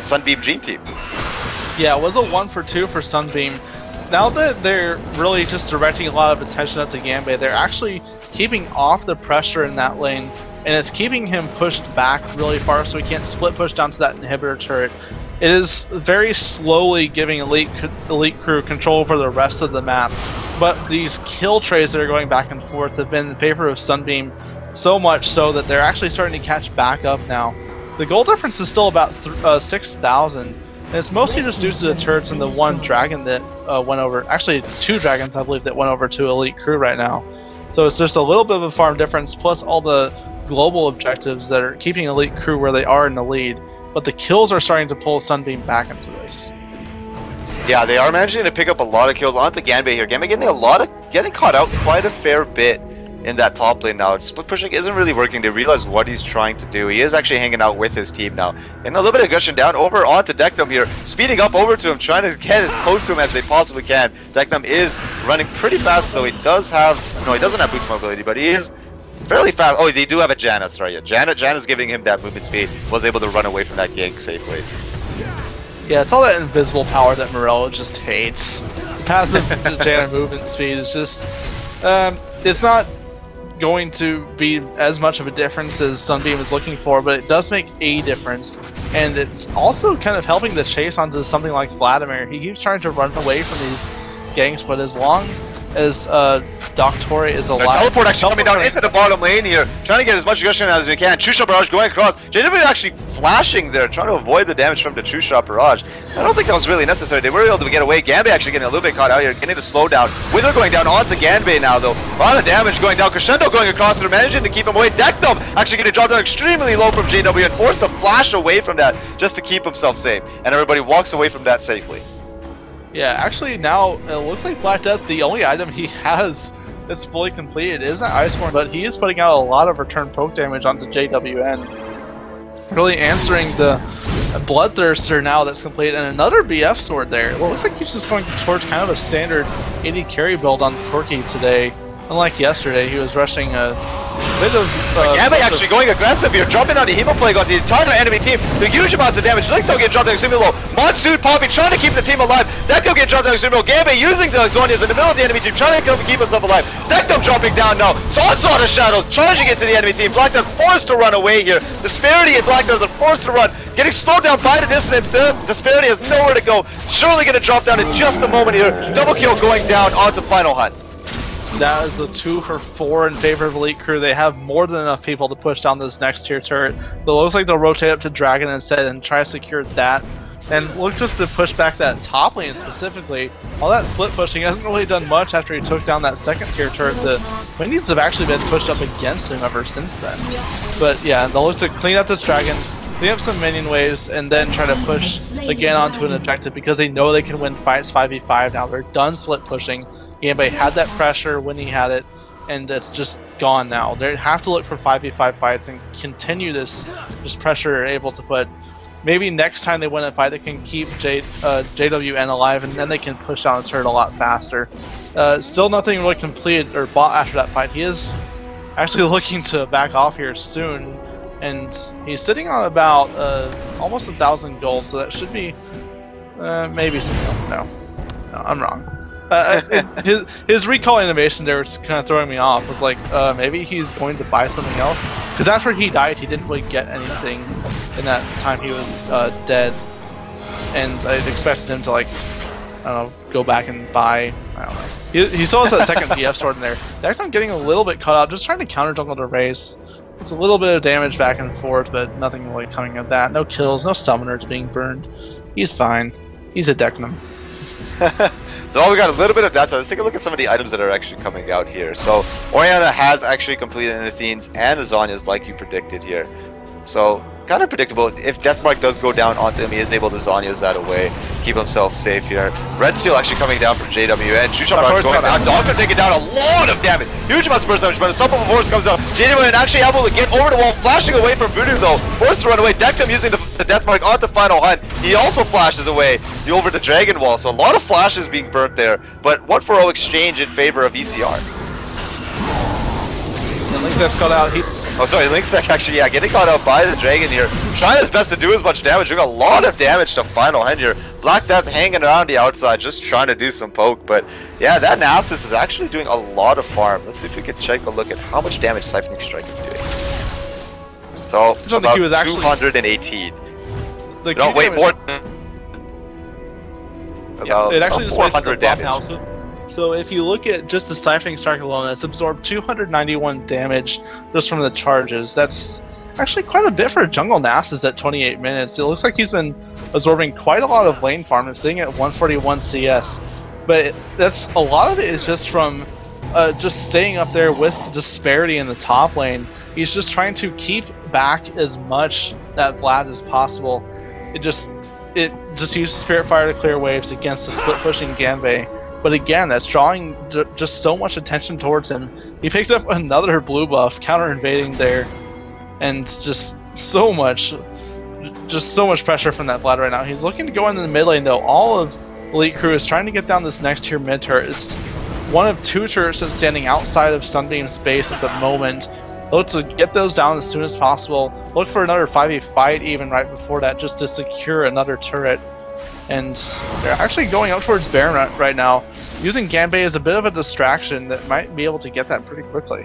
A: Sunbeam Dream Team.
B: Yeah, it was a 1-for-2 for Sunbeam. Now that they're really just directing a lot of attention up to Ganbei, they're actually keeping off the pressure in that lane, and it's keeping him pushed back really far so he can't split push down to that inhibitor turret. It is very slowly giving Elite Crew control over the rest of the map, but these kill trades that are going back and forth have been in favor of Sunbeam, so much so that they're actually starting to catch back up now. The goal difference is still about 6,000, and it's mostly just due to the turrets and the one dragon that went over, actually 2 dragons I believe that went over to Elite Crew right now. So it's just a little bit of a farm difference, plus all the global objectives that are keeping Elite Crew where they are in the lead, but the kills are starting to pull Sunbeam back into this.
A: Yeah, they are managing to pick up a lot of kills onto Ganbei here. Ganbei getting caught out quite a fair bit in that top lane now. Split pushing isn't really working. They realize what he's trying to do. He is actually hanging out with his team now. And a little bit of aggression down over onto Deknum here. Speeding up over to him, trying to get as close to him as they possibly can. Deknum is running pretty fast though. He doesn't have boost mobility, but he is fairly fast. Oh, they do have a Janus, right? Yeah, Janus giving him that movement speed. Was able to run away from that gank safely.
B: Yeah, it's all that invisible power that Morello just hates. Passive Janus movement speed is just... it's not going to be as much of a difference as Sunbeam is looking for, but it does make a difference, and it's also kind of helping the chase onto something like Vladimir. He keeps trying to run away from these ganks, but as long as Doctore is alive...
A: Teleport actually coming down into the bottom lane here, trying to get as much aggression as we can. True Shot Barrage going across. JW actually flashing there, trying to avoid the damage from the True Shot Barrage. I don't think that was really necessary. They were able to get away. Ganbei actually getting a little bit caught out here, getting to slow down. Wither going down onto Ganbei now though. A lot of damage going down. Crescendo going across. They're managing to keep him away. Deknum actually getting dropped down extremely low from JW and forced to flash away from that just to keep himself safe. And everybody walks away from that safely.
B: Yeah, actually now it looks like Black Death, the only item he has that's fully completed is that Iceborne, but he is putting out a lot of return poke damage onto JWN. Really answering the Bloodthirster now that's complete, and another BF sword there. Well, it looks like he's just going towards kind of a standard AD carry build on Corki today. Unlike yesterday, he was rushing a bit of...
A: Ganbei actually going aggressive here, dropping out the Hemo Plague on the entire enemy team. The huge amounts of damage. Linkstyle getting dropped down extremely low. Monsoon popping, trying to keep the team alive. Deknum getting dropped down extremely low. Ganbei using the Zonias in the middle of the enemy team, trying to keep himself alive. Deknum dropping down now. Onslaught of Shadows, charging into the enemy team. Black Death forced to run away here. Disparity and Black Death are forced to run. Getting slowed down by the dissonance. Disparity has nowhere to go. Surely going to drop down in just a moment here. Double kill going down onto Final Hunt.
B: That is a 2 for 4 in favor of Elite Crew. They have more than enough people to push down this next tier turret. But it looks like they'll rotate up to Dragon instead and try to secure that. And look just to push back that top lane specifically. All that split pushing hasn't really done much after he took down that second tier turret. The minions have actually been pushed up against him ever since then. But yeah, they'll look to clean up this Dragon, clean up some minion waves, and then try to push again onto an objective because they know they can win fights 5v5 now. They're done split pushing. Ganbei had that pressure when he had it, and it's just gone now. They have to look for 5v5 fights and continue this pressure they're able to put. Maybe next time they win a fight, they can keep JWN alive, and then they can push down the turret a lot faster. Still nothing really completed or bought after that fight. He is actually looking to back off here soon, and he's sitting on about almost 1,000 gold, so that should be maybe something else. No, I'm wrong. His recall animation there was kind of throwing me off. It was like maybe he's going to buy something else, because after he died he didn't really get anything in that time he was dead. and I expected him to like, I don't know, go back and buy, I don't know. He still has that second BF sword in there. Dexter getting a little bit caught up, just trying to counter jungle to race. It's a little bit of damage back and forth, but nothing really coming of that. No kills, no summoners being burned. He's fine. He's a Decnum.
A: So we got a little bit of that. So let's take a look at some of the items that are actually coming out here. So Orianna has actually completed an Athene's and a Zhonya's like you predicted here. So kind of predictable. If Deathmark does go down onto him, he is able to Zhonya's that away, keep himself safe here. Red Steel actually coming down from JW, and Shushan going down. Doctor taking down a lot of damage. Huge amounts of burst damage, but a Unstoppable Force comes down. JW actually able to get over the wall, flashing away from Voodoo though. Forced to run away. Decnum using the Deathmark onto Final Hunt. He also flashes away over the Dragon Wall, so a lot of flashes being burnt there, but 1-for-0 exchange in favor of ECR.
B: And Link's got out.
A: Oh, sorry, Linksec actually, yeah, getting caught out by the Dragon here. Trying his best to do as much damage, doing a lot of damage to Final Hand here. Black Death hanging around the outside, just trying to do some poke. But yeah, that Nasus is actually doing a lot of farm. Let's see if we can take a look at how much damage Siphoning Strike is doing. So, about 218. No, wait, more.
B: Yeah, it actually
A: 400 damage.
B: Now, so if you look at just the Siphoning Strike alone, it's absorbed 291 damage just from the charges. That's actually quite a bit for a jungle Nasus at 28 minutes. It looks like he's been absorbing quite a lot of lane farm and sitting at 141 CS. But that's a lot of it is just from just staying up there with disparity in the top lane. He's just trying to keep back as much that Vlad as possible. It just uses Spirit Fire to clear waves against the split pushing Ganbei. But again, that's drawing just so much attention towards him. He picks up another blue buff, counter invading there, and just so much pressure from that Vlad right now. He's looking to go into the mid lane though. All of Elite Crew is trying to get down this next tier mid turret. It's one of two turrets that's standing outside of Sunbeam space at the moment. Look to get those down as soon as possible. Look for another 5v fight even right before that, just to secure another turret. And they're actually going up towards Baron right now, using Ganbei as a bit of a distraction that might be able to get that pretty quickly.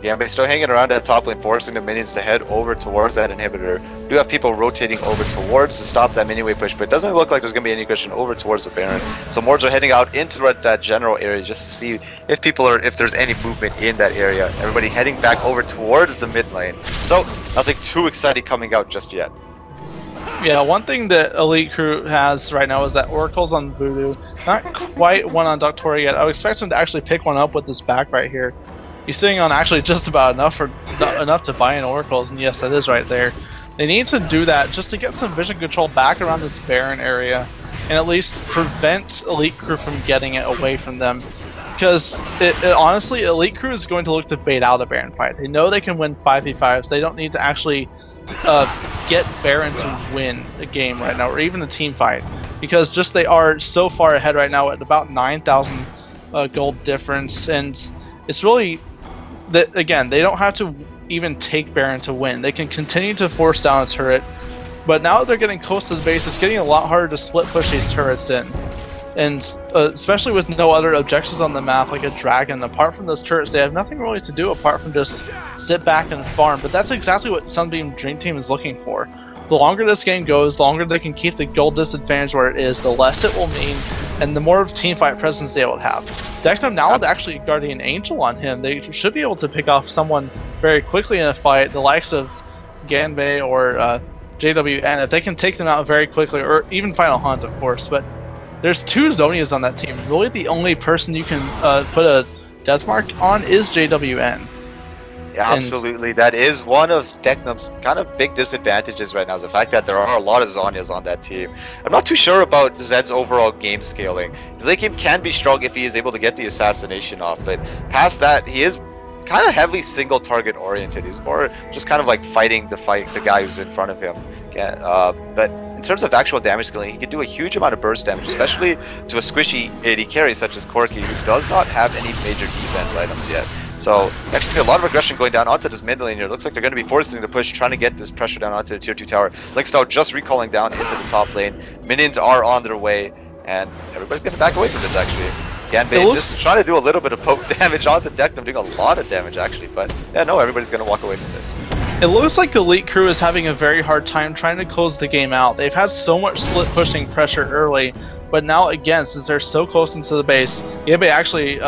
A: Ganbei still hanging around that top lane, forcing the minions to head over towards that inhibitor. Do have people rotating over towards to stop that mini wave push, but it doesn't look like there's going to be any aggression over towards the Baron. So Mords are heading out into that general area just to see if there's any movement in that area. Everybody heading back over towards the mid lane. So nothing too exciting coming out just yet.
B: Yeah, one thing that Elite Crew has right now is that Oracle's on Voodoo. Not quite one on Doctoria yet. I would expect him to actually pick one up with this back right here. He's sitting on actually just about enough to buy in Oracles, and yes, that is right there. They need to do that just to get some vision control back around this Baron area, and at least prevent Elite Crew from getting it away from them. Because honestly, Elite Crew is going to look to bait out a Baron fight. They know they can win 5v5s. They don't need to actually get Baron to win a game right now, or even a team fight, because just they are so far ahead right now at about 9,000 gold difference, and it's really that again they don't have to even take Baron to win. They can continue to force down a turret, but now that they're getting close to the base, it's getting a lot harder to split push these turrets in. And especially with no other objectives on the map like a dragon, apart from those turrets, they have nothing really to do apart from just sit back and farm. But that's exactly what Sunbeam Dream Team is looking for. The longer this game goes, the longer they can keep the gold disadvantage where it is, the less it will mean, and the more teamfight presence they will have. Decnum now with actually Guardian Angel on him, they should be able to pick off someone very quickly in a fight, the likes of Ganbei or JWN, if they can take them out very quickly, or even Final Hunt of course. But there's two Zhonias on that team. Really the only person you can put a death mark on is JWN.
A: Yeah, absolutely. That is one of Decnum's kind of big disadvantages right now, is the fact that there are a lot of Zhonyas on that team. I'm not too sure about Zed's overall game scaling. His late game can be strong if he is able to get the assassination off, but past that, he is kind of heavily single target oriented. He's more just kind of like fighting the guy who's in front of him. But in terms of actual damage scaling, he can do a huge amount of burst damage, especially to a squishy AD carry such as Corki, who does not have any major defense items yet. So you actually see a lot of aggression going down onto this mid lane here. Looks like they're going to be forcing the push, trying to get this pressure down onto the tier 2 tower. Linkstyle just recalling down into the top lane. Minions are on their way, and everybody's going to back away from this actually. Ganbei just trying to do a little bit of poke damage onto Dectum, doing a lot of damage actually, but yeah, no, everybody's going to walk away from this.
B: It looks like the Elite Crew is having a very hard time trying to close the game out. They've had so much split pushing pressure early, but now again, since they're so close into the base, Ganbei actually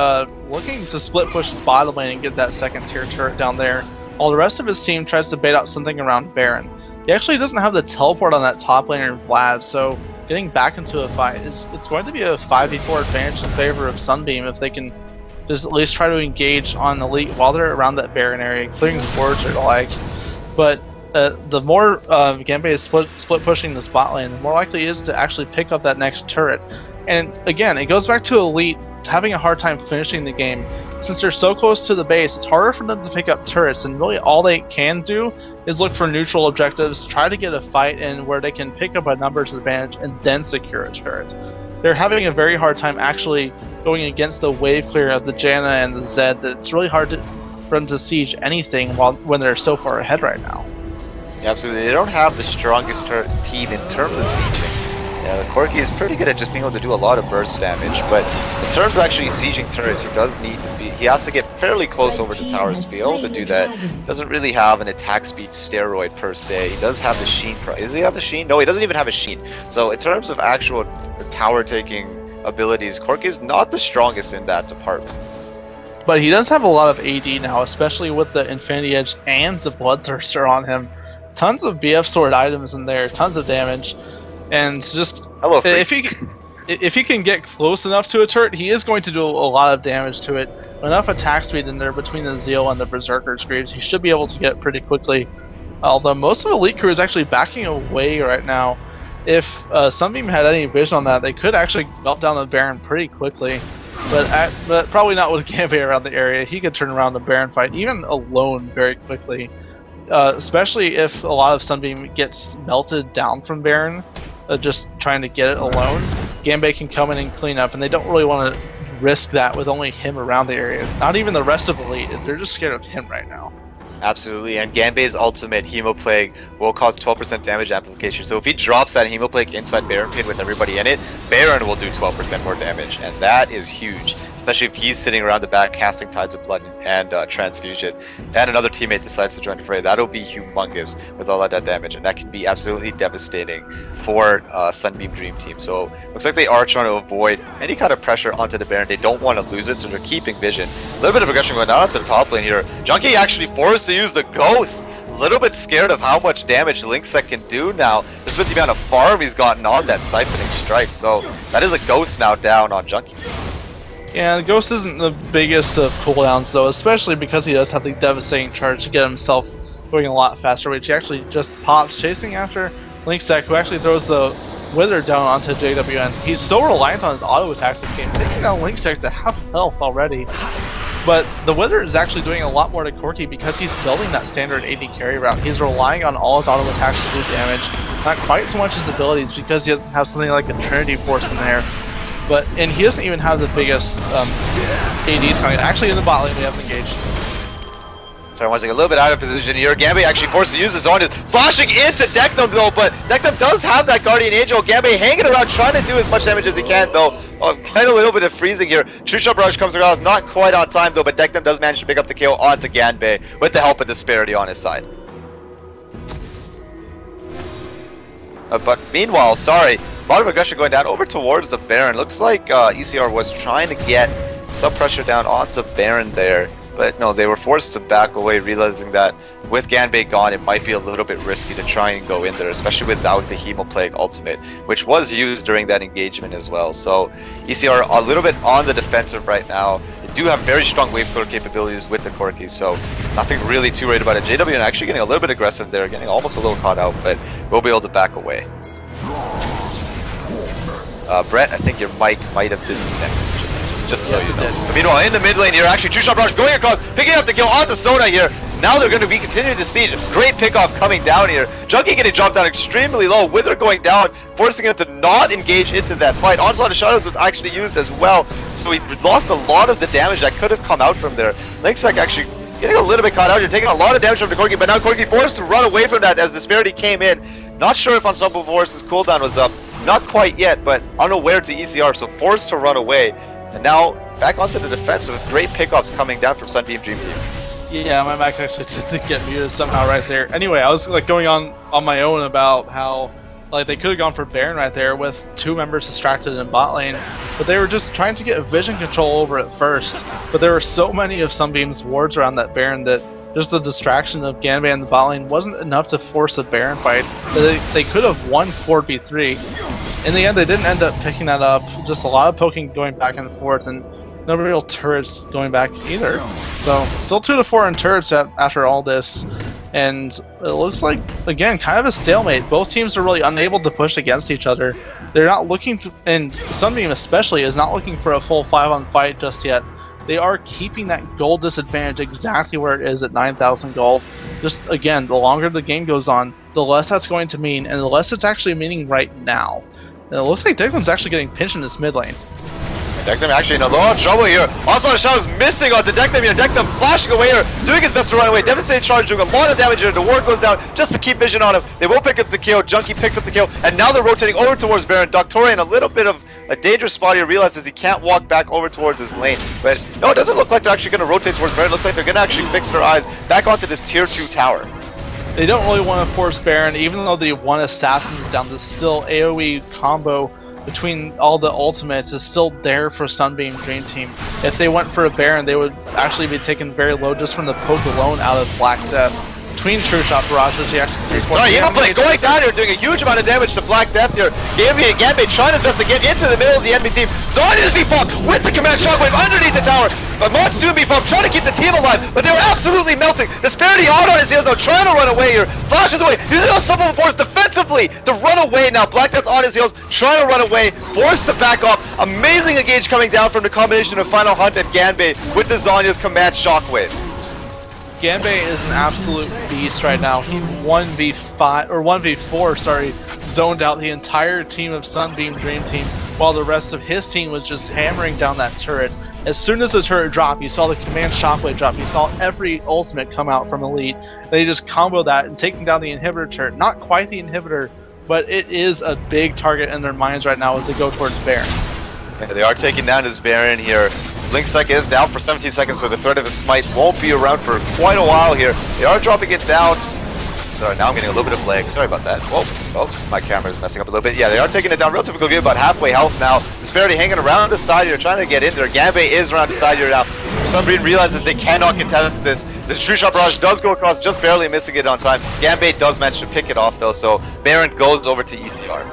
B: looking to split push bottom lane and get that second tier turret down there, while the rest of his team tries to bait out something around Baron. He actually doesn't have the teleport on that top laner Vlad, so getting back into a fight it's going to be a 5v4 advantage in favor of Sunbeam if they can just at least try to engage on Elite while they're around that Baron area, clearing the boards or the like. But the more Ganbei is split pushing the spot lane, the more likely he is to actually pick up that next turret. And again, it goes back to Elite having a hard time finishing the game. Since they're so close to the base, it's harder for them to pick up turrets, and really all they can do is look for neutral objectives, try to get a fight in where they can pick up a numbers advantage and then secure a turret. They're having a very hard time actually going against the wave clear of the Janna and the Zed that it's really hard for them to siege anything when they're so far ahead right now.
A: Yeah, absolutely, they don't have the strongest team in terms of sieging. Yeah, Corki is pretty good at just being able to do a lot of burst damage, but in terms of actually sieging turrets, he has to get fairly close over to towers to be able to do that. Doesn't really have an attack speed steroid per se. He does have the Sheen. Does he have the Sheen? No, he doesn't even have a Sheen. So in terms of actual tower taking abilities, Corki is not the strongest in that department.
B: But he does have a lot of AD now, especially with the Infinity Edge and the Bloodthirster on him. Tons of BF sword items in there, tons of damage. And just if he can get close enough to a turret, he is going to do a lot of damage to it. Enough attack speed in there between the Zeal and the Berserker's Greaves, he should be able to get it pretty quickly. Although most of Elite Crew is actually backing away right now. If Sunbeam had any vision on that, they could actually melt down the Baron pretty quickly. But probably not with Ganbei around the area. He could turn around the Baron fight, even alone, very quickly. Especially if a lot of Sunbeam gets melted down from Baron. Just trying to get it alone, Ganbei can come in and clean up, and they don't really want to risk that with only him around the area. Not even the rest of Elite, they're just scared of him right now.
A: Absolutely, and Ganbei's ultimate Hemoplague will cause 12% damage amplification. So if he drops that Hemoplague inside Baron Pit with everybody in it, Baron will do 12% more damage, and that is huge. Especially if he's sitting around the back casting Tides of Blood and Transfusion, and another teammate decides to join the fray. That'll be humongous with all of that damage, and that can be absolutely devastating for Sunbeam Dream Team. So looks like they are trying to avoid any kind of pressure onto the Baron. They don't want to lose it, so they're keeping vision. A little bit of aggression going down to the top lane here. Junkie actually forced to use the Ghost. A little bit scared of how much damage Linksec can do now, just with the amount of farm he's gotten on that Siphoning Strike. So that is a Ghost now down on Junkie.
B: Yeah, the Ghost isn't the biggest of cooldowns though, especially because he does have the devastating charge to get himself going a lot faster, which he actually just pops, chasing after Linksec, who actually throws the Wither down onto JWN. He's so reliant on his auto attacks this game, taking down Linksec to half health already. But the Wither is actually doing a lot more to Corki because he's building that standard AD carry route. He's relying on all his auto attacks to do damage, not quite so much his abilities because he doesn't have something like a Trinity Force in there. And he doesn't even have the biggest ADs coming. Actually, in the bot lane, we have engaged.
A: Sorry, once again, a little bit out of position here. Ganbei actually forced to use his own, flashing into Dectum though, but Dectum does have that Guardian Angel. Ganbei hanging around, trying to do as much damage as he can though. Kind of a little bit of freezing here. True Shot Barrage comes across, not quite on time though, but Dectum does manage to pick up the kill onto Ganbei with the help of Disparity on his side. But meanwhile, sorry, a lot of aggression going down over towards the Baron. Looks like ECR was trying to get some pressure down onto Baron there. But no, they were forced to back away, realizing that with Ganbei gone, it might be a little bit risky to try and go in there, especially without the Hemoplague ultimate, which was used during that engagement as well. So ECR a little bit on the defensive right now. They do have very strong wave clear capabilities with the Corki, so nothing really too worried about it. JWN actually getting a little bit aggressive there, getting almost a little caught out, but we'll be able to back away. Brett, I think your mic might have disconnected. Just so you know. But meanwhile, in the mid lane here, actually, True Shot Barrage going across, picking up the kill onto Sona here. Now they're going to be continuing to siege. Great pickoff coming down here. Junkie getting dropped down extremely low. Wither going down, forcing him to not engage into that fight. Onslaught of Shadows was actually used as well, so he lost a lot of the damage that could have come out from there. Linksec actually getting a little bit caught out here, taking a lot of damage from the Corki, but now Corki forced to run away from that as Disparity came in. Not sure if Unstoppable Force's cooldown was up. Not quite yet, but unaware to ECR, so forced to run away. And now back onto the defense with great pickoffs coming down from Sunbeam Dream Team.
B: Yeah, my mic actually did get muted somehow right there. Anyway, I was like going on my own about how like they could have gone for Baron right there with 2 members distracted in bot lane, but they were just trying to get vision control over it first. But there were so many of Sunbeam's wards around that Baron that just the distraction of Ganbei in the bot lane wasn't enough to force a Baron fight. They could have won 4v3. In the end, they didn't end up picking that up. Just a lot of poking going back and forth, and no real turrets going back either. So still 2-4 in turrets after all this, and it looks like, again, kind of a stalemate. Both teams are really unable to push against each other. They're not looking to, and Sunbeam especially is not looking for a full 5-on fight just yet. They are keeping that gold disadvantage exactly where it is at 9,000 gold. Just again, the longer the game goes on, the less that's going to mean, and the less it's actually meaning right now. And it looks like Declan's actually getting pinched in this mid lane.
A: Declan actually in a lot of trouble here. Also, Shao is missing onto Declan here. Declan flashing away here, doing his best to run away. Devastating charge, doing a lot of damage here. The ward goes down just to keep vision on him. They will pick up the kill. Junkie picks up the kill, and now they're rotating over towards Baron. Doctor in a little bit of a dangerous spot here, realizes he can't walk back over towards his lane. But no, it doesn't look like they're actually going to rotate towards Baron. It looks like they're going to actually fix their eyes back onto this tier 2 tower.
B: They don't really want to force Baron, even though they want assassins down. This still AoE combo between all the ultimates is still there for Sunbeam Dream Team. If they went for a Baron, they would actually be taken very low just from the poke alone out of Black Death. Between True Shot barrages, he actually
A: going down here, doing a huge amount of damage to Black Death here. Ganbei trying his best to get into the middle of the enemy team. Zonya's B-Bomb with the command shockwave underneath the tower. But Monsoon B-Bomb trying to keep the team alive, but they were absolutely melting. Disparity out on his heels now, trying to run away here. Flashes away, using those stumbling force defensively to run away now. Black Death on his heels, trying to run away, forced to back off. Amazing engage coming down from the combination of Final Hunt and Ganbei with the Zonya's command shockwave.
B: Ganbei is an absolute beast right now. He 1v5 or 1v4, sorry, zoned out the entire team of Sunbeam Dream Team, while the rest of his team was just hammering down that turret. As soon as the turret dropped, you saw the command shockwave drop. You saw every ultimate come out from Elite. They just combo that and taking down the inhibitor turret. Not quite the inhibitor, but it is a big target in their minds right now as they go towards Baron.
A: Yeah, they are taking down his Baron here. Lynxec is down for 17 seconds, so the threat of his smite won't be around for quite a while here. They are dropping it down. Sorry, now I'm getting a little bit of lag. Sorry about that. Oh, my camera is messing up a little bit. Yeah, they are taking it down real typical game, about halfway health now. Disparity hanging around the side here, trying to get in there. Ganbei is around the side here now. For some reason, realizes they cannot contest this. The True Shot Barrage does go across, just barely missing it on time. Ganbei does manage to pick it off though, so Baron goes over to ECR.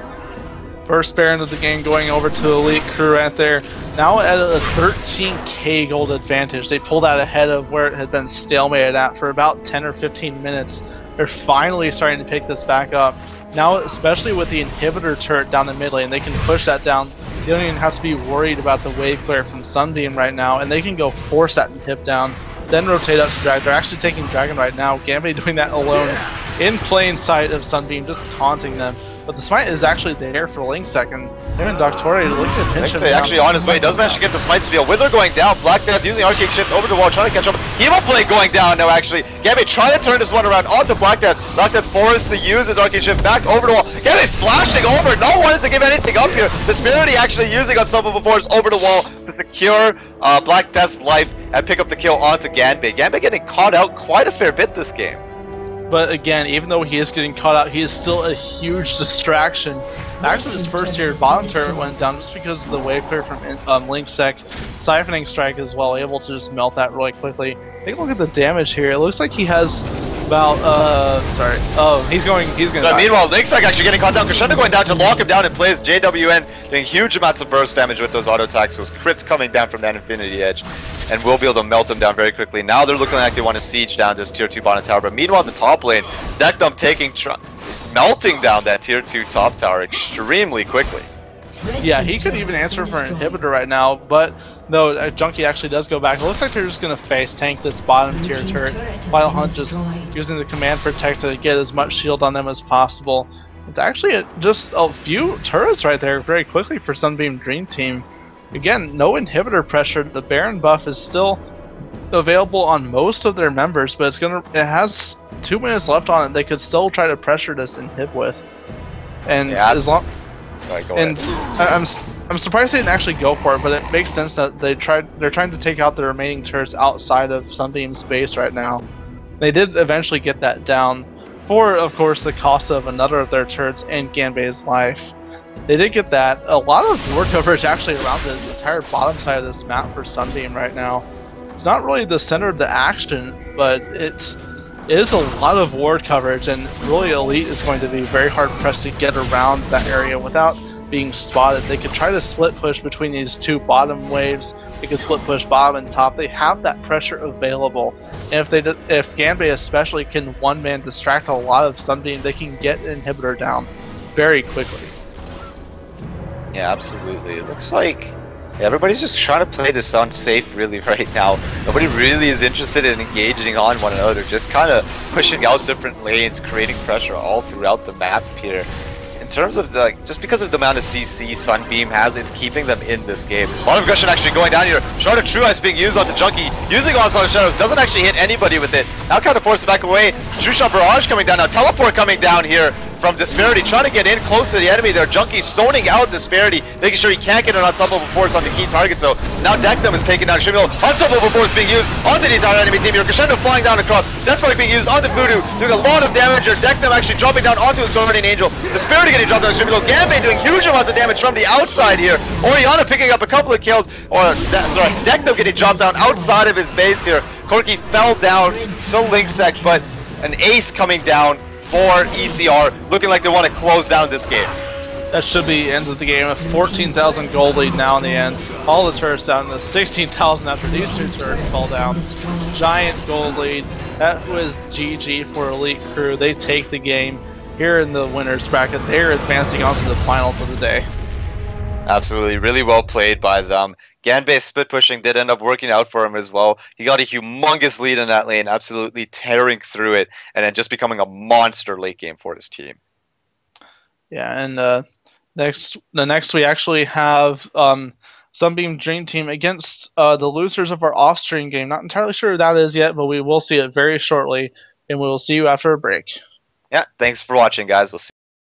B: First Baron of the game going over to Elite Crew right there. Now at a 13k gold advantage. They pulled out ahead of where it had been stalemated at for about 10 or 15 minutes. They're finally starting to pick this back up. Now, especially with the inhibitor turret down the mid lane, they can push that down. They don't even have to be worried about the wave clear from Sunbeam right now, and they can go force that inhib down, then rotate up to Dragon. They're actually taking Dragon right now. Ganbei doing that alone in plain sight of Sunbeam, just taunting them. But the smite is actually there for Lynxec, and him and Doctore looking to pinch him.
A: Actually on his way, does manage to get the smite steal. Wither going down, Black Death using Arcade Shift over the wall, trying to catch up. Evo Play going down now actually. Ganbei trying to turn this one around onto Black Death. Black Death forced to use his Arcade Shift back over the wall. Ganbei flashing over, no one to give anything up here. Disparity actually using Unstoppable Force over the wall to secure Black Death's life and pick up the kill onto Ganbei. Ganbei getting caught out quite a fair bit this game.
B: But again, even though he is getting caught out, he is still a huge distraction. Actually, this first tier bottom turret went down just because of the wave clear from Lynxec. Siphoning Strike as well, able to just melt that really quickly. Take a look at the damage here. It looks like he has about, sorry. Oh, he's gonna die.
A: Meanwhile, Lynxec actually getting caught down. Crescendo going down to lock him down in place. JWN doing huge amounts of burst damage with those auto attacks. Those crits coming down from that Infinity Edge. And we'll be able to melt him down very quickly. Now they're looking like they want to siege down this tier 2 bottom tower. But meanwhile, in the top lane, Decdum melting down that tier 2 top tower extremely quickly.
B: Yeah, he could even answer for an inhibitor right now, but no, Junkie actually does go back. It looks like they're just going to face tank this bottom tier turret. Final Hunt just using the command protect to get as much shield on them as possible. It's actually just a few turrets right there very quickly for Sunbeam Dream Team. Again, no inhibitor pressure. The Baron buff is still available on most of their members, but it has 2 minutes left on it. They could still try to pressure this inhib with. And
A: yeah,
B: as long
A: Right,
B: and I'm surprised they didn't actually go for it, but it makes sense that they're trying to take out the remaining turrets outside of Sunbeam's base right now. They did eventually get that down, for of course the cost of another of their turrets and Ganbei's life. They did get that. A lot of war coverage actually around the entire bottom side of this map for Sunbeam right now. It's not really the center of the action, but it is a lot of ward coverage, and really Elite is going to be very hard pressed to get around that area without being spotted. They could try to split push between these two bottom waves. They could split push bottom and top. They have that pressure available, and if Ganbei especially can one-man distract a lot of Sunbeam, they can get an inhibitor down very quickly.
A: Yeah, absolutely. It looks like everybody's just trying to play this unsafe really right now. Nobody really is interested in engaging on one another, just kind of pushing out different lanes, creating pressure all throughout the map here. In terms of just because of the amount of CC Sunbeam has, it's keeping them in this game. A lot of aggression actually going down here. Shard of True Eyes being used on the Junkie, using Onslaught of Shadows, doesn't actually hit anybody with it. Now kind of forced back away. True Shot Barrage coming down now. Teleport coming down here from Disparity, trying to get in close to the enemy there. Junkie zoning out Disparity, making sure he can't get an Unstoppable Force on the key target. So now Dectum is taking down Shimil. Unstoppable Force being used onto the entire enemy team here. Crescendo flying down across. Death Spark being used on the Voodoo, doing a lot of damage here. Dectum actually dropping down onto his Guardian Angel. Disparity getting dropped on Shimil. Ganbei doing huge amounts of damage from the outside here. Orianna picking up a couple of kills. Dectum getting dropped down outside of his base here. Corki fell down to Linksec, but an ace coming down for ECR, looking like they want to close down this game.
B: That should be ends of the game. A 14,000 gold lead now in the end. All the turrets down to 16,000 after these two turrets fall down. Giant gold lead. That was GG for Elite Crew. They take the game here in the winners bracket. They're advancing on to the finals of the day.
A: Absolutely, really well played by them. Ganbei split pushing did end up working out for him as well. He got a humongous lead in that lane, absolutely tearing through it, and then just becoming a monster late game for his team.
B: Yeah, and next we actually have Sunbeam Dream Team against the losers of our off-stream game. Not entirely sure who that is yet, but we will see it very shortly, and we will see you after a break.
A: Yeah, thanks for watching, guys. We'll see you.